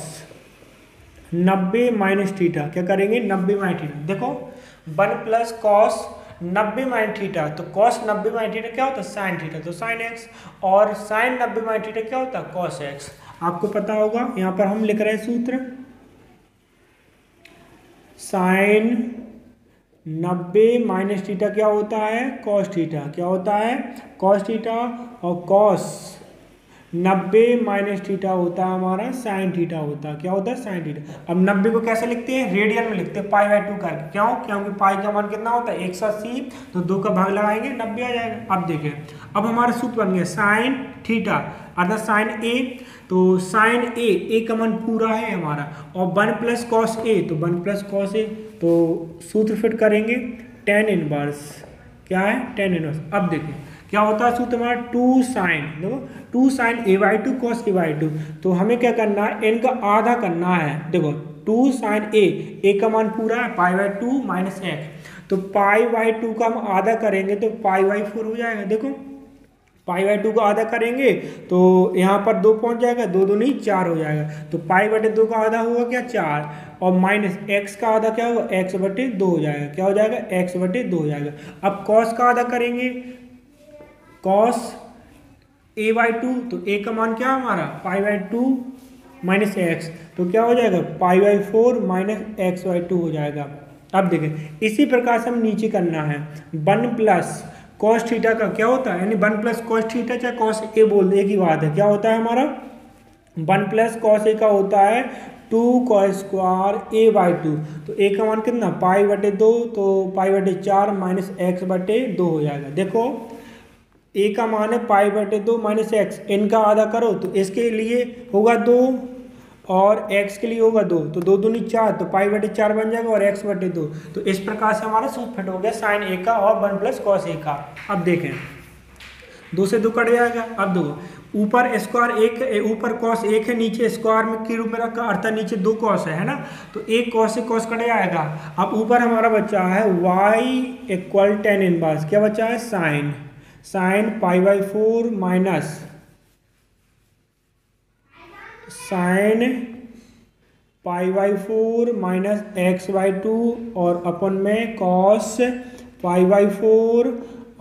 90 माइनस थीटा, क्या करेंगे 90 माइनस थीटा। देखो 1 प्लस कॉस 90 माइनस थीटा, तो कॉस 90 माइनस थीटा क्या होता है, साइन थीटा, तो साइन एक्स। और साइन 90 माइनस थीटा क्या होता है, कॉस एक्स। आपको पता होगा, यहाँ पर हम लिख रहे हैं सूत्र, साइन 90 माइनस थीटा क्या होता है, कॉस थीटा, क्या होता है, कॉस थीटा। और कॉस 90 माइनस थीटा होता है हमारा साइन थीटा होता है, क्या होता है, साइन थीटा। अब 90 को कैसे लिखते हैं, रेडियन में लिखते हैं, π/2 करके। क्यों, क्योंकि पाई का मान कितना होता है 180, तो 2 का भाग लगाएंगे 90 आ जाएगा। अब देखें, अब हमारा सूत्र बन गया साइन थीटा अर्थात साइन ए। तो साइन ए का मान पूरा है हमारा, और 1 प्लस कॉस ए, तो 1 प्लस कॉस ए, तो सूत्र फिट करेंगे tan इनवर्स, क्या है, tan इनवर्स। अब देखें क्या होता है सूत्र हमारा, 2 साइन, देखो 2 साइन a/2 कॉस a/2। तो हमें क्या करना है, n का आधा करना है। देखो 2 साइन a का मान पूरा है π/2 माइनस एक्स, तो π/2 का हम आधा करेंगे तो π/4 हो जाएगा। देखो π/2 का आधा करेंगे तो यहाँ पर 2 पहुँच जाएगा, 2 दूनी 4 हो जाएगा। तो π/2 का आधा होगा क्या, 4, और माइनस x का आधा क्या होगा, x/2 हो जाएगा, क्या हो जाएगा, x/2 हो जाएगा। अब कॉस का आधा करेंगे, कॉस a/2, तो a का मान क्या हमारा π/2 माइनस एक्स, तो क्या हो जाएगा π/4 माइनस x/2 हो जाएगा। अब देखें इसी प्रकार से हम नीचे करना है, 1 प्लस कॉस थीटा का क्या होता है, यानी 1 प्लस कॉस थीटा चाहे कॉस ए बोल दे, एक ही बात है। क्या होता है हमारा, 1 प्लस कॉस ए का होता है 2 कॉस स्क्वायर a/2, तो a का मान कितना π/2, तो π/4 माइनस x/2 हो जाएगा। देखो a का मान है π/2 माइनस एक्स, n का आधा करो तो इसके लिए होगा 2 और x के लिए होगा 2, तो 2 दूनी 4, तो π/4 बन जाएगा और x/2। तो इस प्रकार से हमारा सूत्र फिट हो गया साइन ए का और 1 प्लस कॉस ए का। अब देखें 2 से 2 कट जाएगा। अब देखो ऊपर स्क्वायर एक, ऊपर कॉस 1 है, नीचे स्क्वायर में के रूप में रखा, अर्थात नीचे 2 कॉस है ना, तो एक कॉस से कॉस कट जाएगा। अब ऊपर हमारा बच्चा है y = tan इनवर्स, क्या बच्चा है, sign π/4 minus sign π/4 minus x/2 और अपन में कॉस π/4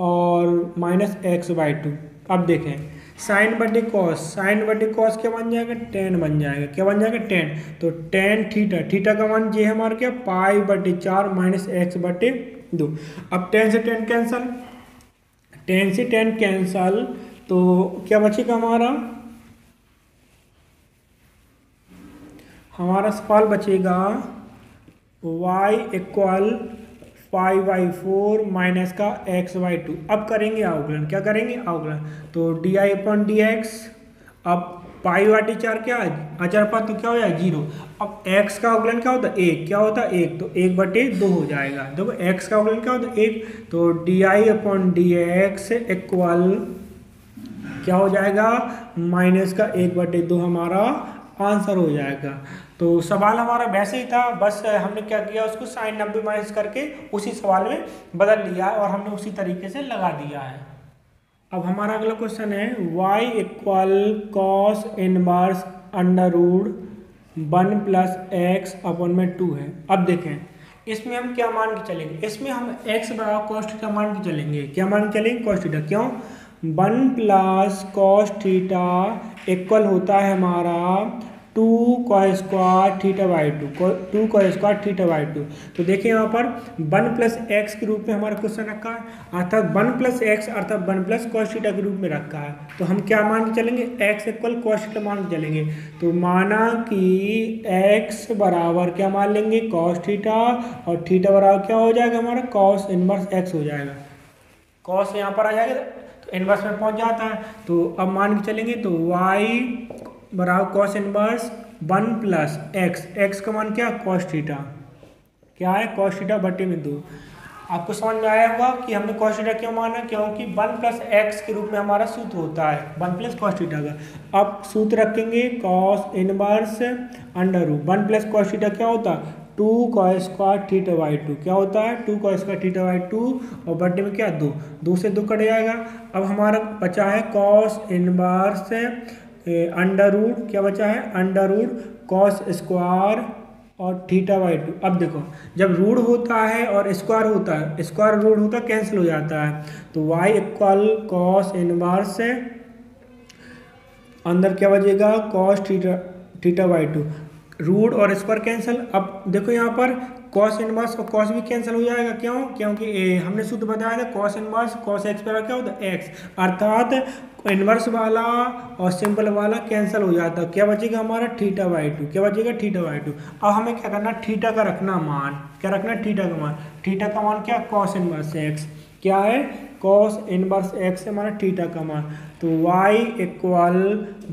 और माइनस x/2। अब देखें साइन बटे कॉस क्या बन जाएगा, tan बन जाएगा, क्या बन जाएगा, tan। तो tan थीटा का मान ये हमारा क्या π/4 माइनस x/2। अब tan से tan कैंसल, तो क्या बचेगा हमारा सवाल बचेगा y = π/4 माइनस का x/2। अब करेंगे अवकलन, क्या करेंगे अवकलन, तो di/dx। अब π/4 क्या है अचर पद, तो क्या हो जाएगा 0। अब x का अवकलन क्या होता है 1, क्या होता है 1, तो 1/2 हो जाएगा। देखो x का अवकलन क्या होता है 1, तो di/dx इक्वल क्या हो जाएगा माइनस का 1/2 हमारा आंसर हो जाएगा। तो सवाल हमारा वैसे ही था, बस हमने क्या किया उसको साइन 90 माइनस करके उसी सवाल में बदल लिया है और हमने उसी तरीके से लगा दिया है। अब हमारा अगला क्वेश्चन है y = cos inverse √1 plus x अपन में 2 है। अब देखें इसमें हम क्या मान के चलेंगे, इसमें हम x बराबर cos थीटा मान के चलेंगे, क्या मान के चलेंगे, cos थीटा। क्यों, 1 प्लस cos थीटा इक्वल होता है हमारा 2 cos स्क्वायर थीटा/2। तो देखिए यहाँ पर 1 प्लस एक्स के रूप में हमारा क्वेश्चन रखा है, अर्थात 1 प्लस एक्स अर्थात 1 प्लस cos थीटा के रूप में रखा है। तो हम क्या मान के चलेंगे, x = cos थीटा मान के चलेंगे। तो माना कि x बराबर क्या मान लेंगे, cos थीटा, और थीटा बराबर क्या हो जाएगा हमारा cos इनवर्स x हो जाएगा। cos यहाँ पर आ जाएगा तो इनवर्स में पहुँच जाता है। तो अब मान के चलेंगे तो y बराबर cos इनवर्स 1 प्लस एक्स का मान क्या, cos थीटा, क्या है cos थीटा/2। आपको समझ में आया होगा कि हमने cos थीटा क्यों माना, क्योंकि 1 प्लस एक्स के रूप में हमारा सूत्र होता है 1 प्लस cos थीटा का। अब सूत्र रखेंगे cos inverse under root 1 plus cos theta क्या होता है 2 cos स्क्वायर थीटा बाई 2, क्या होता है 2 cos स्क्वायर थीटा बाई 2 और बटे में क्या 2, 2 से 2 कट जाएगा। अब हमारा बचा है cos इनवर्स अंडर रूट, क्या बचा है अंडर रूट cos स्क्वायर और थीटा बाई 2। अब देखो जब रूट होता है और स्क्वायर होता है, स्क्वायर रूट होता है कैंसिल हो जाता है, तो y इक्वल cos इनवर्स अंदर क्या बचेगा cos थीटा बाई 2, रूट और स्क्वायर कैंसिल। अब देखो यहाँ पर cos इनवर्स और cos भी कैंसिल हो जाएगा, क्यों, क्योंकि हमने सूत्र बताया था cos इनवर्स cos x पर क्या होता है x, अर्थात इनवर्स वाला और सिंपल वाला कैंसिल हो जाता है, क्या बचेगा हमारा थीटा बाई 2, क्या बचेगा थीटा बाई 2। अब हमें क्या करना थीटा का रखना मान, क्या रखना थीटा का मान, थीटा का मान क्या cos इनवर्स x, क्या है cos इनवर्स x हमारा थीटा का मान, तो y इक्वल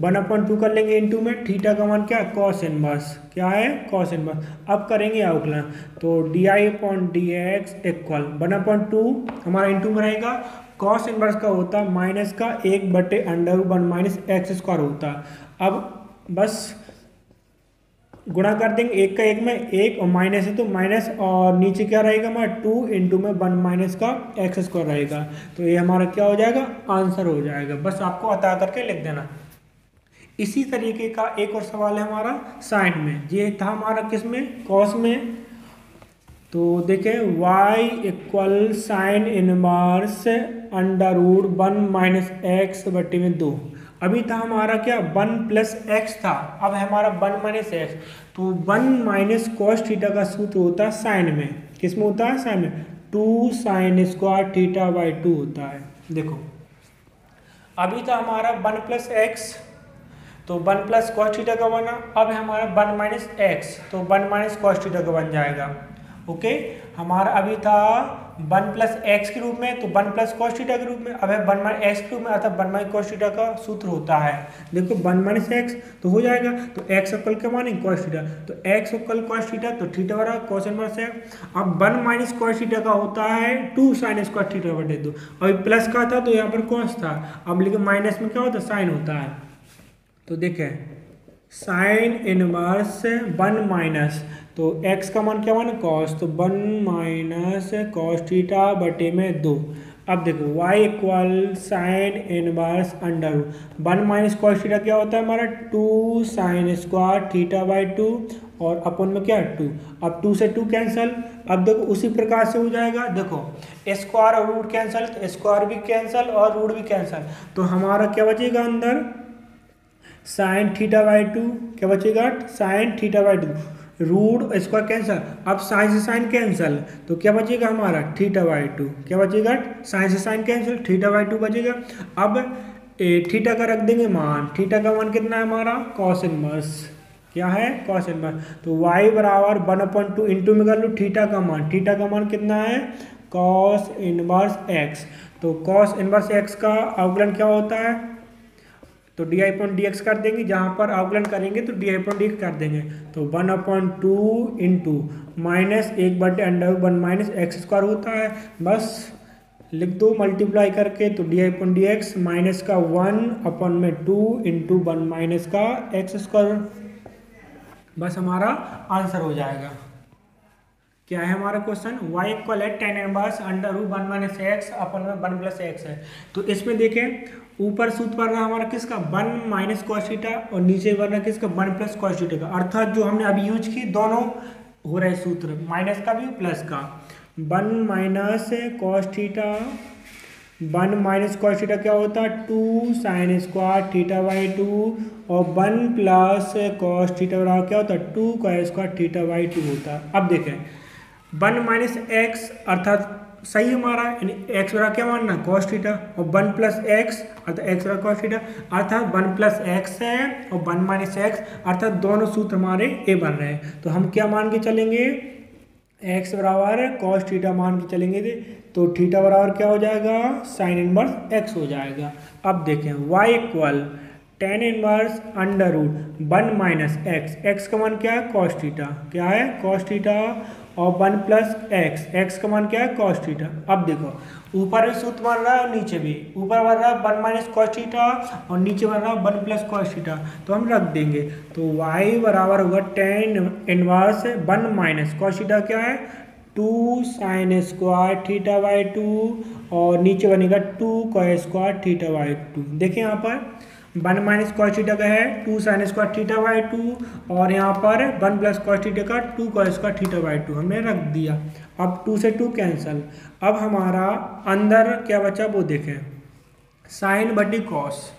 1/2 कर लेंगे इंटू में थीटा का मान क्या है cos इनवर्स, क्या है cos इनवर्स। अब करेंगे अवकलन, तो di/dx इक्वल 1/2 हमारा इंटू में रहेगा, cos इनवर्स का होता है माइनस का 1/√1 माइनस एक्स स्क्वायर होता है। अब बस गुणा कर देंगे, एक का एक में एक और माइनस है तो माइनस, और नीचे क्या रहेगा हमारा 2 इंटू में 1 माइनस का एक्स स्क्वायर रहेगा, तो ये हमारा क्या हो जाएगा आंसर हो जाएगा। बस आपको हटा करके लिख देना। इसी तरीके का एक और सवाल है हमारा साइन में, ये था हमारा किस में कॉस में, तो देखें y equal sine inverse under root 1 minus x बटे में 2। अभी था हमारा क्या 1 प्लस एक्स था, अब है हमारा 1 माइनस एक्स, तो 1 माइनस कॉस थीटा का सूत्र होता है साइन में, किस में होता है साइन में 2 साइन स्क्वायर थीटा बाई 2 होता है। देखो अभी था हमारा 1 प्लस एक्स, तो 1 प्लस कॉस थीटा का बना, अब है हमारा 1 माइनस एक्स, तो 1 माइनस कॉस थीटा का बन जाएगा। ओके हमारा अभी था 1 प्लस एक्स के रूप में, तो 1 प्लस कॉस थीटा के रूप में, अब है 1 माइनस एक्स के रूप में, अर्थात 1 माइनस कॉस थीटा का सूत्र होता है। देखो 1 माइनस एक्स तो हो जाएगा, तो एक्स इक्वल क्या मानेंगे कॉस थीटा, तो एक्स इक्वल कॉस थीटा, तो थीटा बराबर कॉस इनवर्स है। अब 1 माइनस कॉस थीटा का होता है 2 साइन स्क्वायर थीटा बटे 2, अभी प्लस का था तो यहाँ पर कॉस था, अब लेकिन माइनस में क्या होता है साइन होता है, तो देखें साइन इनवर्स 1 माइनस, तो x का मान क्या माना cos, तो 1 माइनस कॉस थीटा बटे में 2। अब देखो y equal sine inverse under root 1 minus cos theta क्या होता है हमारा 2 साइन स्क्वायर थीटा बाई 2 और अपन में क्या 2, अब 2 से 2 कैंसिल। अब देखो उसी प्रकार से हो जाएगा, देखो स्क्वायर और रूट कैंसिल, तो स्क्वायर भी कैंसिल और रूट भी कैंसिल, तो हमारा क्या बचेगा अंदर साइन थीटा बाई 2, क्या बचेगा sine theta by 2, root square cancel, अब साइन से साइन कैंसिल, तो क्या बचेगा हमारा थीटा बाई 2, क्या बचेगा साइन से साइन कैंसिल थीटा बाई 2 बचेगा। अब थीटा का रख देंगे मान, थीटा का मान कितना है हमारा कॉस इनवर्स, क्या है कॉस इनवर्स, तो y बराबर 1/2 इंटू में कर लो थीटा का मान, थीटा का मान कितना है कॉस इनवर्स x, तो कॉस इनवर्स x का अवकलन क्या होता है, तो di/dx कर देंगे, जहाँ पर अवकलन करेंगे तो di/dx कर देंगे, तो 1/2 into minus 1/√1 minus x square होता है, बस लिख दो मल्टीप्लाई करके, तो di/dx माइनस का 1/2 इंटू 1 माइनस का एक्स स्क्वायर, बस हमारा आंसर हो जाएगा। क्या है हमारा क्वेश्चन y इक्वल है tan inverse under root 1 minus x अपन में 1 प्लस एक्स है, तो इसमें देखें ऊपर सूत्र बन रहा हमारा किसका 1 माइनस कॉस थीटा और नीचे बन रहा किसका 1 प्लस कॉस थीटा का, अर्थात जो हमने अभी यूज की दोनों हो रहे सूत्र माइनस का भी प्लस का, 1 minus cos theta 1 minus cos theta क्या होता है 2 साइन स्क्वायर थीटा बाई 2 और 1 प्लस कॉस थीटा बराबर क्या होता है 2 कॉस स्क्वायर थीटा बाई 2 होता है। अब देखें 1 माइनस एक्स अर्थात सही हमारा यानी एक्स बराबर क्या मानना कॉस थीटा और 1 प्लस एक्स अर्थात एक्स बराबर कॉस थीटा, अर्थात 1 प्लस एक्स है और 1 माइनस एक्स अर्थात दोनों सूत्र हमारे ए बन रहे हैं, तो हम क्या मान के चलेंगे एक्स बराबर कॉस थीटा मान के चलेंगे तो थीटा बराबर क्या हो जाएगा साइन इनवर्स एक्स हो जाएगा। अब देखें y equal tan inverse under root 1 minus x, x का मान क्या है कॉस थीटा, क्या है कॉस थीटा, और 1 प्लस एक्स, एक्स का मान क्या है कॉस थीटा। अब देखो ऊपर भी सूत्र बन रहा है और नीचे भी, ऊपर बन रहा है 1 माइनस कॉस थीटा और नीचे बन रहा है 1 प्लस कॉस थीटा, तो हम रख देंगे। तो y बराबर होगा ten inverse 1 minus cos theta क्या है 2 साइन स्क्वायर थीटा बाई 2, और नीचे बनेगा 2 कॉस स्क्वायर थीटा बाई 2। देखिए यहाँ पर 1 माइनस कॉस थीटा का है 2 साइन स्क्वायर थीटा बाई 2, और यहाँ पर 1 प्लस कॉस थीटा का 2 कॉस स्क्वायर थीटा बाई 2 हमने रख दिया। अब 2 से 2 कैंसिल। अब हमारा अंदर क्या बचा वो देखें, साइन बटी कॉस,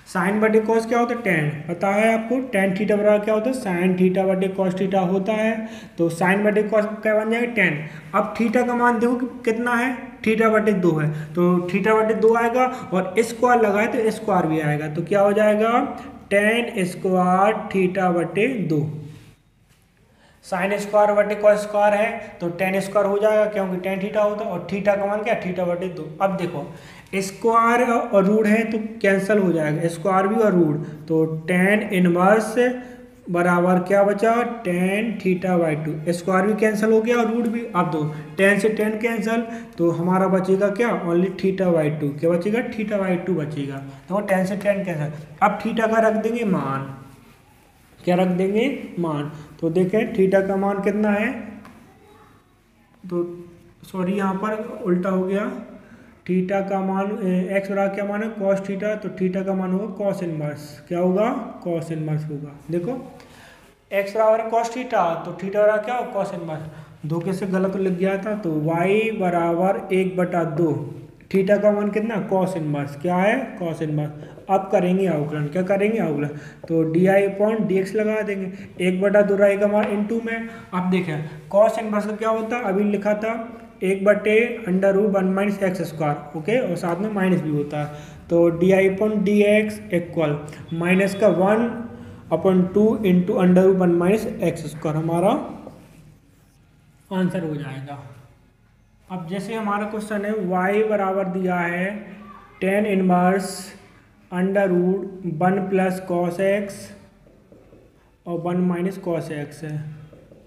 साइन बटे कॉस क्या होता है टेन, पता है आपको टेन थीटा बराबर क्या होता है साइन थीटा बटे कॉस थीटा होता है। तो साइन बटे कॉस क्या बन जाएगा 10। अब थीटा का मान देखो कितना है, थीटा बटे 2 है, तो थीटा बटे 2 आएगा, और स्क्वायर लगाए तो स्क्वायर भी आएगा, तो क्या हो जाएगा टेन स्क्वायर थीटा बटे 2। साइन स्क्वायर बटे कॉस स्क्वायर है तो टेन स्क्वायर हो जाएगा क्योंकि टेन थीटा होता है, और थीटा का मान क्या थीटा बटे 2। अब देखो स्क्वायर और रूट है तो कैंसिल हो जाएगा, स्क्वायर भी और रूट, तो टेन इनवर्स बराबर क्या बचा टेन थीटा बाई 2, स्क्वायर भी कैंसिल हो गया और रूट भी। अब दो 10 से 10 कैंसिल, तो हमारा बचेगा क्या ओनली थीटा बाई 2, क्या बचेगा थीटा बाई 2 बचेगा। तो 10 से 10 कैंसिल। अब थीटा का रख देंगे मान, क्या रख देंगे मान, तो देखें थीटा का मान कितना है, तो सॉरी यहाँ पर उल्टा हो गया, थीटा का मान एक्स बराबर क्या मान है कॉस थीटा, तो थीटा का मान होगा कॉस इनवर्स, क्या होगा कॉस इनवर्स होगा। देखो एक्स बराबर कॉस थीटा तो थीटा बराबर क्या होगा कॉस इनवर्स, दो कैसे गलत लिख गया था, तो y बराबर 1/2, थीटा का मान कितना कॉस इनवर्स, क्या है कॉस इनवर्स। अब करेंगे अवकलन, क्या करेंगे अवकलन, तो di/dx लगा देंगे, 1/2 रहेगा हमारा इंटू में। अब देखें कॉस इनवर्स का क्या होता है, अभी लिखा था 1/√1 माइनस एक्स स्क्वायर, ओके, और साथ में माइनस भी होता है, तो di/dx इक्वल माइनस का 1/2 इंटू √1 माइनस एक्स स्क्वायर हमारा आंसर हो जाएगा। अब जैसे हमारा क्वेश्चन है y बराबर दिया है ten inverse √1 plus cos x और 1 माइनस कॉस एक्स है,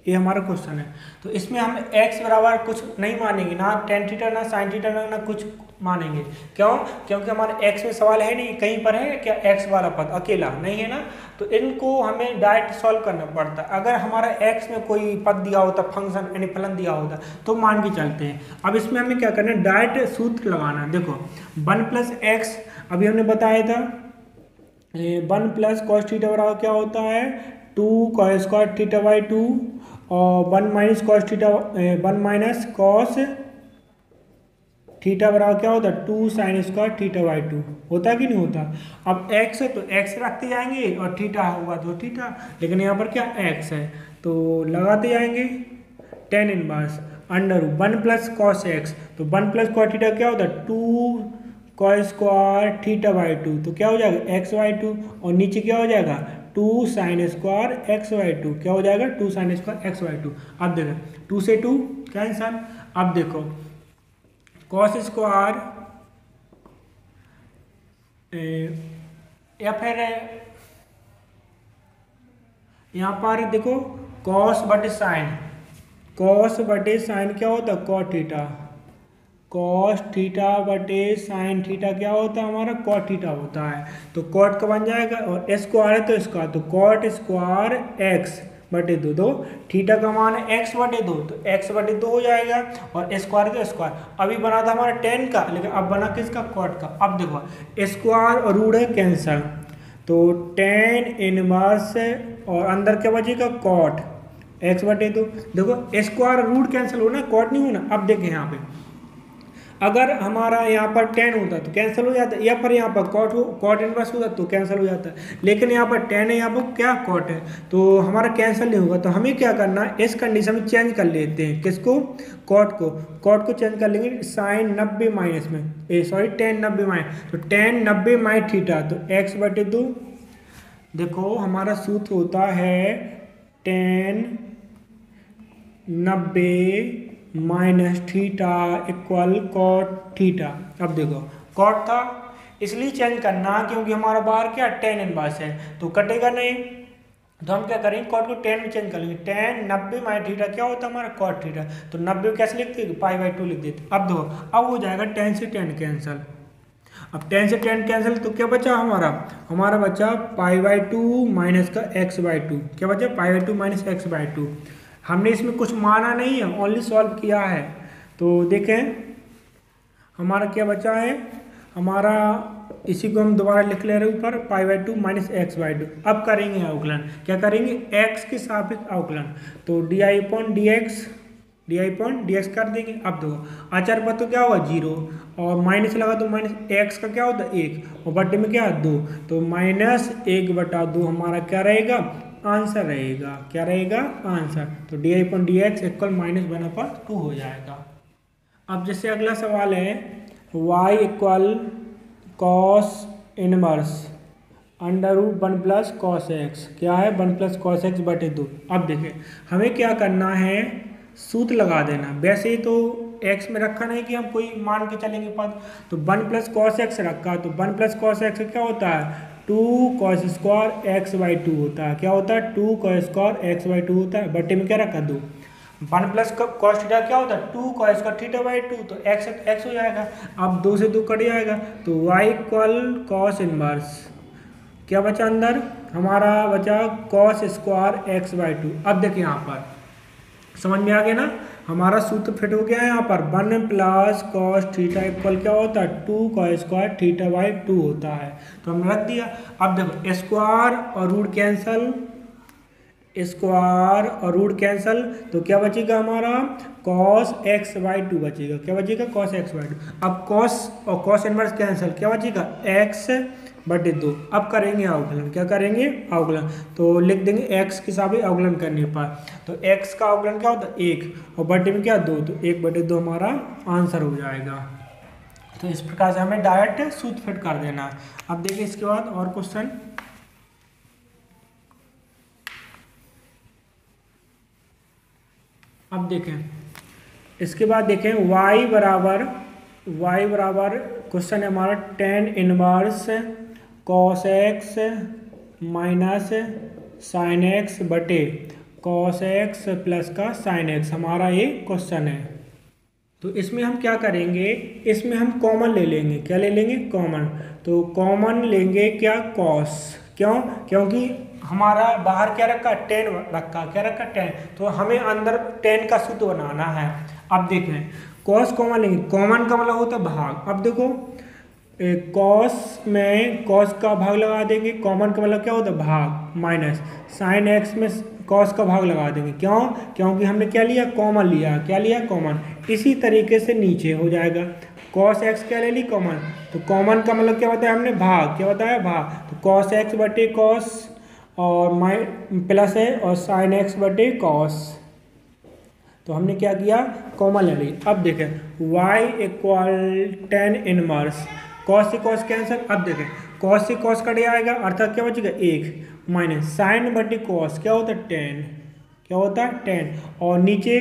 ये हमारा क्वेश्चन है। तो इसमें हम x बराबर कुछ नहीं मानेंगे, ना टेन थीटा ना साइन थीटा ना कुछ मानेंगे, क्यों, क्योंकि हमारे x में सवाल है नहीं, कहीं पर है क्या x वाला पद अकेला नहीं है ना, तो इनको हमें डायरेक्ट सॉल्व करना पड़ता है। अगर हमारा x में कोई पद दिया होता, फंक्शन यानी फलन दिया होता, तो मान के चलते हैं। अब इसमें हमें क्या करना है डायरेक्ट सूत्र लगाना। देखो 1 प्लस एक्स अभी हमने बताया था, 1 प्लस कॉस थीटा बराबर क्या होता है 2 कॉस स्क्वायर थीटा बाई 2, और 1 minus cos theta 1 minus cos theta बराबर क्या होता है 2 साइन स्क्वायर थीटा बाई 2, होता है कि नहीं होता। अब x है तो x रखते जाएंगे और थीटा होगा तो थीटा, लेकिन यहाँ पर क्या x है तो लगाते जाएंगे ten inverse √1 plus cos x, तो 1 प्लस कॉस थीटा क्या होता है 2 कॉस स्क्वायर थीटा बाई 2, तो क्या हो जाएगा x/2, और नीचे क्या हो जाएगा 2 साइन स्क्वायर x/2, क्या हो जाएगा 2 साइन स्क्वायर x/2। अब देखो 2 से 2 कैंसल। अब देखो कॉस स्क्वायर या फिर यहाँ पर देखो कॉस बटे साइन, कॉस बटे साइन क्या होता है कॉट थीटा, कॉस थीटा बटे साइन थीटा क्या होता है हमारा कॉट थीटा होता है, तो कॉट का बन जाएगा, और स्क्वायर है तो स्क्वायर, तो कॉट स्क्वायर x बटे 2, दो थीटा का मान है x बटे 2, तो x बटे 2 हो जाएगा, और स्क्वायर तो स्क्वायर। अभी बना था हमारा टेन का, लेकिन अब बना किसका कॉट का। अब देखो स्क्वायर और रूट है कैंसल, तो टेन इनवर्स और अंदर क्या बचेगा कॉट x बटे 2। देखो स्क्वायर रूट कैंसिल होना कॉट नहीं होना। अब देखें यहाँ पे अगर हमारा यहाँ पर टेन होता तो कैंसिल हो जाता है, या फिर यहाँ पर कॉट इनवर्स होता तो कैंसिल हो जाता है, लेकिन यहाँ पर टेन है यहाँ पर क्या कॉट है, तो हमारा कैंसिल नहीं होगा। तो हमें क्या करना है इस कंडीशन में चेंज कर लेते हैं, किसको कॉट को चेंज कर लेंगे साइन 90 माइनस में, सॉरी टेन 90 माइनस, तो टेन 90 माइनस थीटा, तो x बटे 2। देखो हमारा सूत्र होता है tan 90 minus theta equal cot theta. अब देखो कॉट था इसलिए चेंज करना क्योंकि हमारा बाहर क्या टेन इनवर्स है, तो कटेगा नहीं। तो हम क्या करेंगे, कॉट को टेन में चेंज कर लेंगे। टेन 90 माइनस थीटा क्या होता है हमारा कॉट थीटा, तो 90 कैसे लिखते हैं, पाई/2 लिख देते। अब दो, अब हो जाएगा 10 से 10 कैंसिल। अब 10 से 10 कैंसिल तो क्या बचा हमारा बचा पाई/2 माइनस का x/2। क्या बचा, पाई/2 माइनस x/2। हमने इसमें कुछ माना नहीं है, ओनली सॉल्व किया है। तो देखें हमारा क्या बचा है, हमारा इसी को हम दोबारा लिख ले रहे हैं ऊपर, पाई/2 माइनस x/2। अब करेंगे अवकलन, क्या करेंगे, x के सापेक्ष अवकलन, तो डी/dx कर देंगे। अब देखो अचर पर तो क्या होगा 0, और माइनस लगा तो माइनस x का क्या होता है 1, और बटे में क्या है 2, तो -1/2 हमारा क्या रहेगा, आंसर रहेगा। क्या रहेगा, आंसर। तो डी/dx इक्वल -1/2 हो जाएगा। अब जैसे अगला सवाल है, y equal cos inverse √1 plus cos x. क्या है, 1 प्लस कॉस एक्स बटे 2। अब देखें हमें क्या करना है, सूत्र लगा देना। वैसे ही तो x में रखा नहीं कि हम कोई मान के चलेंगे पद, तो 1 प्लस कॉस एक्स रखा, तो 1 प्लस कॉस एक्स क्या होता है, 2 कॉस स्क्वायर x/2 होता है। क्या होता है, 2 कॉस स्क्वायर x/2 होता है, बटे में क्या रखा 2। 1 प्लस कॉस थीटा क्या होता है, 2 कॉस स्क्वायर थीटा/2, तो x हो जाएगा। अब 2 से 2 कट जाएगा, तो y इक्वल कॉस इनवर्स, क्या बचा अंदर, हमारा बचा कॉस स्क्वायर x/2। अब देखिए यहाँ पर समझ में आ गया ना, हमारा सूत्र फिट हो गया है। यहाँ पर 1 प्लस कॉस थीटा इक्वल क्या होता है, 2 कॉस स्क्वायर थीटा/2 होता है, तो हमने रख दिया। अब देखो स्क्वायर और रूट कैंसल, स्क्वायर और रूट कैंसल, तो क्या बचेगा हमारा cos x/2 बचेगा। क्या बचेगा, cos x/2। अब cos और cos इनवर्स कैंसल, क्या बचेगा x/2। अब करेंगे अवकलन, क्या करेंगे, अवकलन, तो लिख देंगे x के साथ अवकलन करने पर, तो x का अवकलन क्या होता है 1, और बटे में क्या 2, तो 1/2 हमारा आंसर हो जाएगा। तो इस प्रकार से हमें डायरेक्ट सूत्र फिट कर देना। अब देखिए इसके बाद और क्वेश्चन, अब देखें इसके बाद देखें y बराबर क्वेश्चन है हमारा tan inverse cos x minus sine x बटे cos x प्लस का साइन x, हमारा ये क्वेश्चन है। तो इसमें हम क्या करेंगे, इसमें हम कॉमन ले लेंगे। क्या ले लेंगे, कॉमन। तो कॉमन लेंगे क्या, cos। क्यों, क्योंकि हमारा बाहर क्या रखा, tan रखा, क्या रखा, tan, तो हमें अंदर tan का सूत्र बनाना है। अब देखें cos कॉमन लेंगे, कॉमन का मतलब होता है भाग। अब देखो cos में cos का भाग लगा देंगे, कॉमन का मतलब क्या होता है भाग, माइनस साइन x में cos का भाग लगा देंगे। क्यों, क्योंकि हमने क्या लिया, कॉमन लिया। क्या लिया, कॉमन। इसी तरीके से नीचे हो जाएगा cos x क्या ले ली, कॉमन, तो कॉमन का मतलब क्या बताया हमने, भाग। क्या बताया, भाग। तो cos x बटे cos और प्लस है और साइन x बटे cos, तो हमने क्या किया, कॉमन ले ली। अब देखें y equal tan inverse, cos से cos कैंसिल। अब देखें cos से cos कट जाएगा, अर्थात क्या बचेगा 1, माइनस साइन बटे cos, क्या होता है tan, क्या होता है tan, और नीचे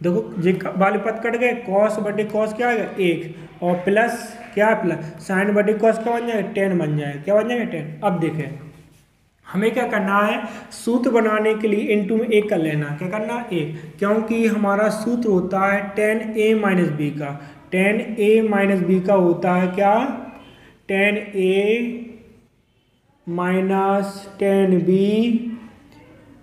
देखो जे वाले पद कट गए, cos बटे cos क्या आएगा 1, और प्लस क्या है, प्लस साइन बटे cos क्या बन जाएगा, tan बन जाएगा। क्या बन जाएगा, tan। अब देखें हमें क्या करना है, सूत्र बनाने के लिए इनटू में 1 कर लेना। क्या करना, 1, क्योंकि हमारा सूत्र होता है tan a माइनस बी का, tan a माइनस बी का होता है क्या, tan a minus tan b,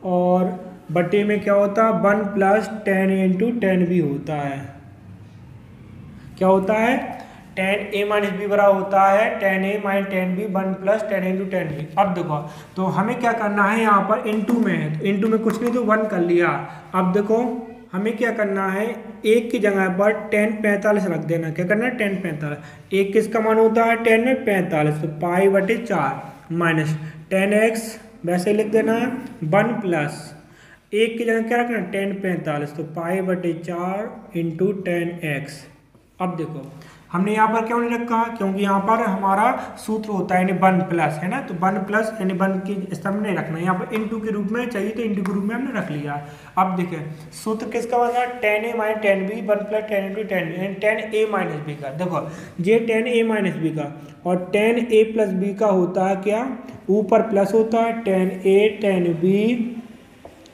और बटे में क्या होता है 1 plus tan a into tan b होता है। क्या होता है, tan a माइनस बी बराबर होता है tan a minus tan b 1 plus tan a into tan b। अब देखो तो हमें क्या करना है, यहाँ पर इनटू में है, तो इनटू में कुछ नहीं तो 1 कर लिया। अब देखो हमें क्या करना है, 1 की जगह पर tan 45 रख देना। क्या करना है, tan 45, 1 किसका मान होता है, tan में 45, तो पाई बटे 4 माइनस tan x वैसे लिख देना है 1 प्लस 1 की जगह क्या रखना है tan 45, तो पाई बटे 4 इंटू tan x। अब देखो हमने यहाँ पर क्यों नहीं रखा, क्योंकि यहाँ पर हमारा सूत्र होता है यानी 1 प्लस, है ना, तो 1 प्लस यानी 1 की स्तंभ नहीं रखना, यहाँ पर इनटू के रूप में चाहिए तो इनटू के रूप में हमने रख लिया। अब देखें सूत्र किसका बना, tan a minus tan b 1 plus tan into tan b, tan a minus b का। देखो ये tan a माइनस b का और tan a प्लस b का होता है क्या, ऊपर प्लस होता है tan a tan b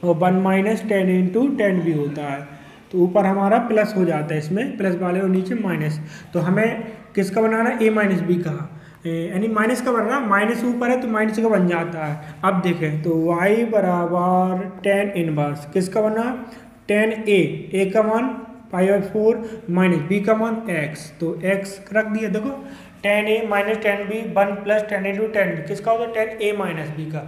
और 1 minus tan into tan b होता है, तो ऊपर हमारा प्लस हो जाता है, इसमें प्लस वाले और नीचे माइनस। तो हमें किसका बनाना है, a माइनस बी का, यानी माइनस का बनना, माइनस ऊपर है तो माइनस का बन जाता है। अब देखें तो y बराबर tan इनवर्स किसका बना, tan a का मान π/4 माइनस b का मान x, तो x रख दिया। देखो tan a minus tan b 1 plus tan into tan b किसका होता है, tan a माइनस b का।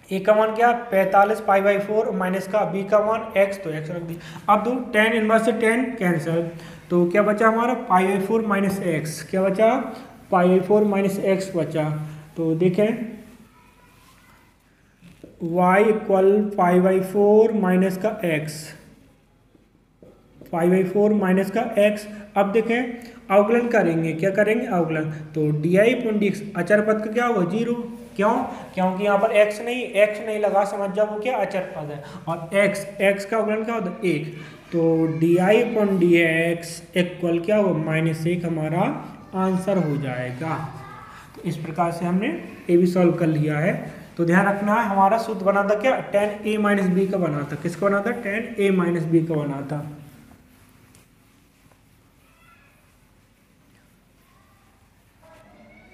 ए का मान क्या 45 π/4 माइनस का बी का मान x, तो x रख दी। अब दो tan इनवर्स से tan कैंसिल, तो क्या बचा हमारा π/4 माइनस एक्स, क्या बचा π/4 माइनस एक्स बचा। तो देखें y इक्वल π/4 माइनस का x, π/4 माइनस का x। अब देखें अवकलन करेंगे, क्या करेंगे अवकलन, तो di/dx अचर पद का क्या होगा 0, क्यों, क्योंकि यहाँ पर x नहीं लगा, समझ जाओ वो क्या अचर पद है, और x का अवकलन क्या होता है 1, तो di/dx इक्वल क्या होगा -1 हमारा आंसर हो जाएगा। तो इस प्रकार से हमने ये भी सॉल्व कर लिया है। तो ध्यान रखना है हमारा सूत्र बना था क्या, tan a माइनस बी का बना था, किसका बना था, tan a माइनस बी का बना था।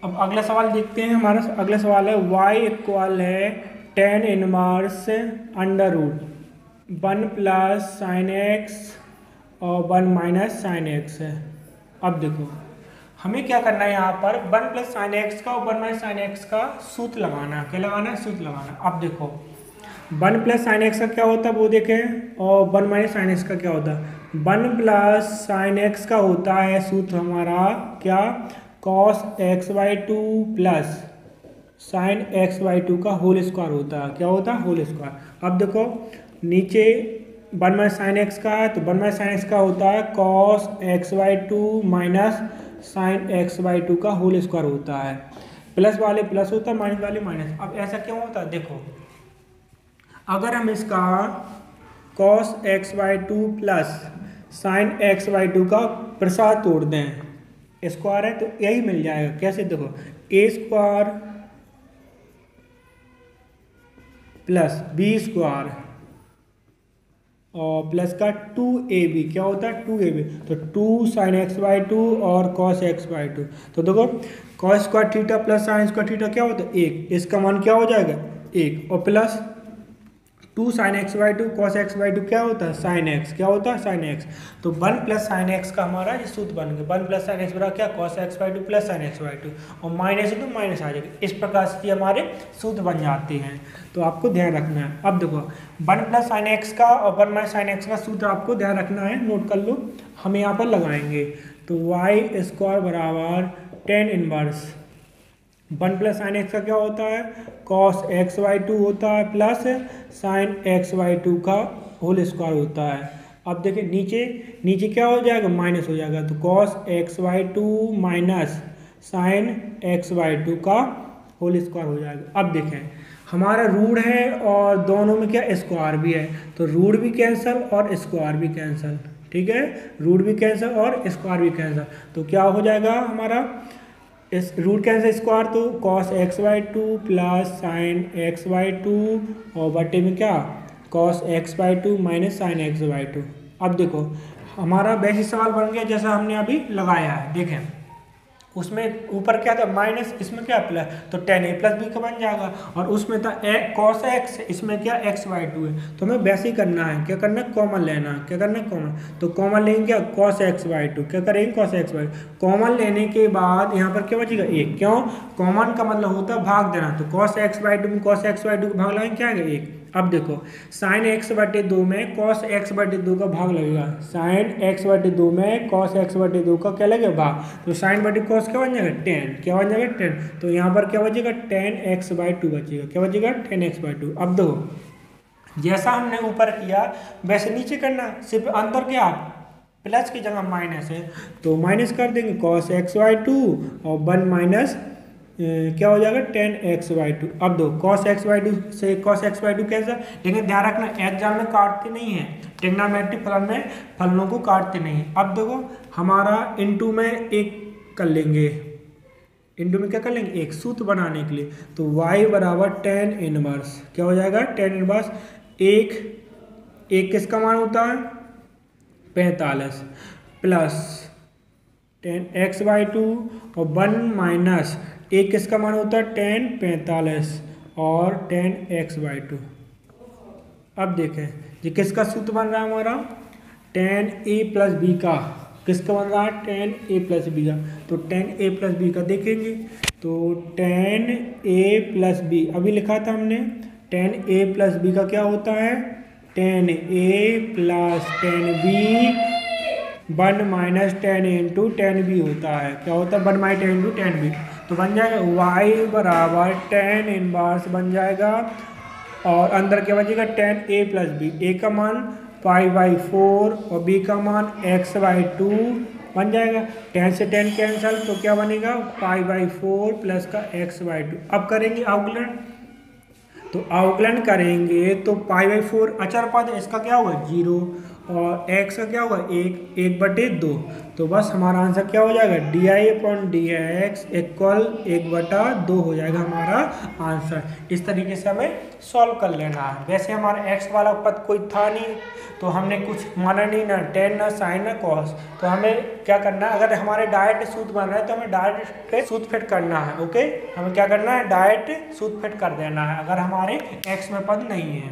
अब अगला सवाल देखते हैं, हमारा अगला सवाल है y इक्वल है tan inverse under root 1 plus sine x और 1 माइनस साइन एक्स है। अब देखो हमें क्या करना है, यहाँ पर 1 प्लस साइन एक्स का और 1 माइनस साइन एक्स का सूत्र लगाना है, क्या लगाना है, सूत्र लगाना। अब देखो 1 प्लस साइन एक्स का क्या होता है वो देखें, और 1 माइनस साइन एक्स का क्या होता है। 1 प्लस साइन एक्स का होता है सूत्र हमारा क्या, cos x/2 plus sign x/2 का होल स्क्वायर होता है, क्या होता है होल स्क्वायर। अब देखो नीचे 1 माइनस साइन एक्स का है, तो 1 माइनस साइन एक्स का होता है cos x/2 minus sign x/2 का होल स्क्वायर होता है, प्लस वाले प्लस होता है माइनस वाले माइनस। अब ऐसा क्यों होता है, देखो अगर हम इसका cos x/2 plus sign x/2 का प्रसाद तोड़ दें, स्क्वायर है तो यही मिल जाएगा, कैसे देखो a square plus b square और प्लस का 2ab, क्या होता है 2ab, तो 2 साइन x/2 और cos x/2। तो देखो cos square theta plus sine square theta क्या होता है 1, इसका मान क्या हो जाएगा 1, और plus 2 sign x/2 cos x/2 क्या होता है साइन x, क्या होता है साइन x। तो 1 प्लस साइन x का हमारा ये सूत्र बन गया, 1 प्लस साइन x बराबर क्या cos x/2 plus sign x/2, और माइनस है तो माइनस आ जाएगा। इस प्रकार से हमारे सूत्र बन जाते हैं, तो आपको ध्यान रखना है। अब देखो 1 प्लस साइन x का और 1 माइनस साइन x का सूत्र आपको ध्यान रखना है, नोट कर लो, हम यहाँ पर लगाएंगे। तो y स्क्वायर बराबर tan inverse 1 plus sine x का क्या होता है cos x/2 होता है प्लस साइन x/2 का होल स्क्वायर होता है। अब देखिए नीचे क्या हो जाएगा माइनस हो जाएगा, तो cos x/2 minus sign x/2 का होल स्क्वायर हो जाएगा। अब देखें हमारा रूट है और दोनों में क्या स्क्वायर भी है, तो रूट भी कैंसिल और स्क्वायर भी कैंसिल, ठीक है, रूट भी कैंसिल और स्क्वायर भी कैंसिल। तो क्या हो जाएगा हमारा इस रूट कैंसिल स्क्वायर, तो cos x/2 plus sign x/2 और बटे में क्या cos x/2 minus sign x/2। अब देखो हमारा बेसिक सवाल बन गया जैसा हमने अभी लगाया है, देखें उसमें ऊपर क्या था माइनस, इसमें क्या प्लस, तो tan a प्लस b का बन जाएगा, और उसमें था cos x, इसमें क्या x/2 है। तो हमें वैसे ही करना है, क्या करना है कॉमन लेना, क्या करना है कॉमन, तो कॉमन लेंगे क्या cos x/2, क्या करेंगे cos x/2। कॉमन लेने के बाद यहाँ पर क्या बचेगा 1, क्यों, कॉमन का मतलब होता है भाग देना, तो cos x/2 में cos x/2 को भाग लगाएंगे क्या आएगा 1। अब देखो साइन x/2 में cos x/2 का भाग लगेगा, साइन x/2 में cos x/2 का क्या लगेगा भाग, तो साइन बटे cos क्या बन जाएगा tan, क्या बन जाएगा tan, तो यहाँ पर क्या बचेगा tan x/2 बचेगा, क्या बचेगा tan x/2। अब देखो जैसा हमने ऊपर किया वैसे नीचे करना, सिर्फ अंतर क्या प्लस की जगह माइनस है तो माइनस कर देंगे cos xy2 और 1 माइनस क्या हो जाएगा tan xy2। अब दो cos xy2 से cos xy2 कैसा, लेकिन ध्यान रखना एग्जाम में काटते नहीं है, ट्रिग्नोमेट्रिक फलन में फलनों को काटते नहीं है। अब देखो हमारा इनटू में एक कर लेंगे, इनटू में क्या कर लेंगे एक सूत्र बनाने के लिए, तो y बराबर tan इनवर्स क्या हो जाएगा tan इनवर्स एक किसका मान होता है 45 प्लस tan xy2 और 1 माइनस एक किसका मान होता है tan 45 और tan xy2। अब देखें ये किसका सूत्र बन रहा है हमारा tan a प्लस बी का, किसका बन रहा है tan a प्लस बी का, तो tan a प्लस बी का देखेंगे तो tan a प्लस बी अभी लिखा था हमने, tan a प्लस बी का क्या होता है tan a plus tan b 1 minus tan a into tan b होता है, क्या होता है 1 minus tan into tan b, तो बन जाएगा y बराबर tan इनवर्स बन जाएगा और अंदर क्या बचेगा tan a plus b, a का मान π/4 और b का मान x/2 बन जाएगा, tan से tan कैंसल तो क्या बनेगा π/4 प्लस का x/2। अब करेंगे अवकलन, तो अवकलन करेंगे तो π/4 अचर पद इसका क्या होगा 0 और x का क्या होगा 1/2, तो बस हमारा आंसर क्या हो जाएगा di/dx इक्वल 1/2 हो जाएगा हमारा आंसर। इस तरीके से हमें सॉल्व कर लेना है। वैसे हमारा x वाला पद कोई था नहीं तो हमने कुछ माना नहीं, ना tan ना sin ना cos, तो हमें क्या करना है अगर हमारे डायरेक्ट सूत्र बन रहा है तो हमें डायरेक्ट सूत्र फिट करना है। ओके, हमें क्या करना है डायरेक्ट सूत्र फिट कर देना है अगर हमारे x में पद नहीं है।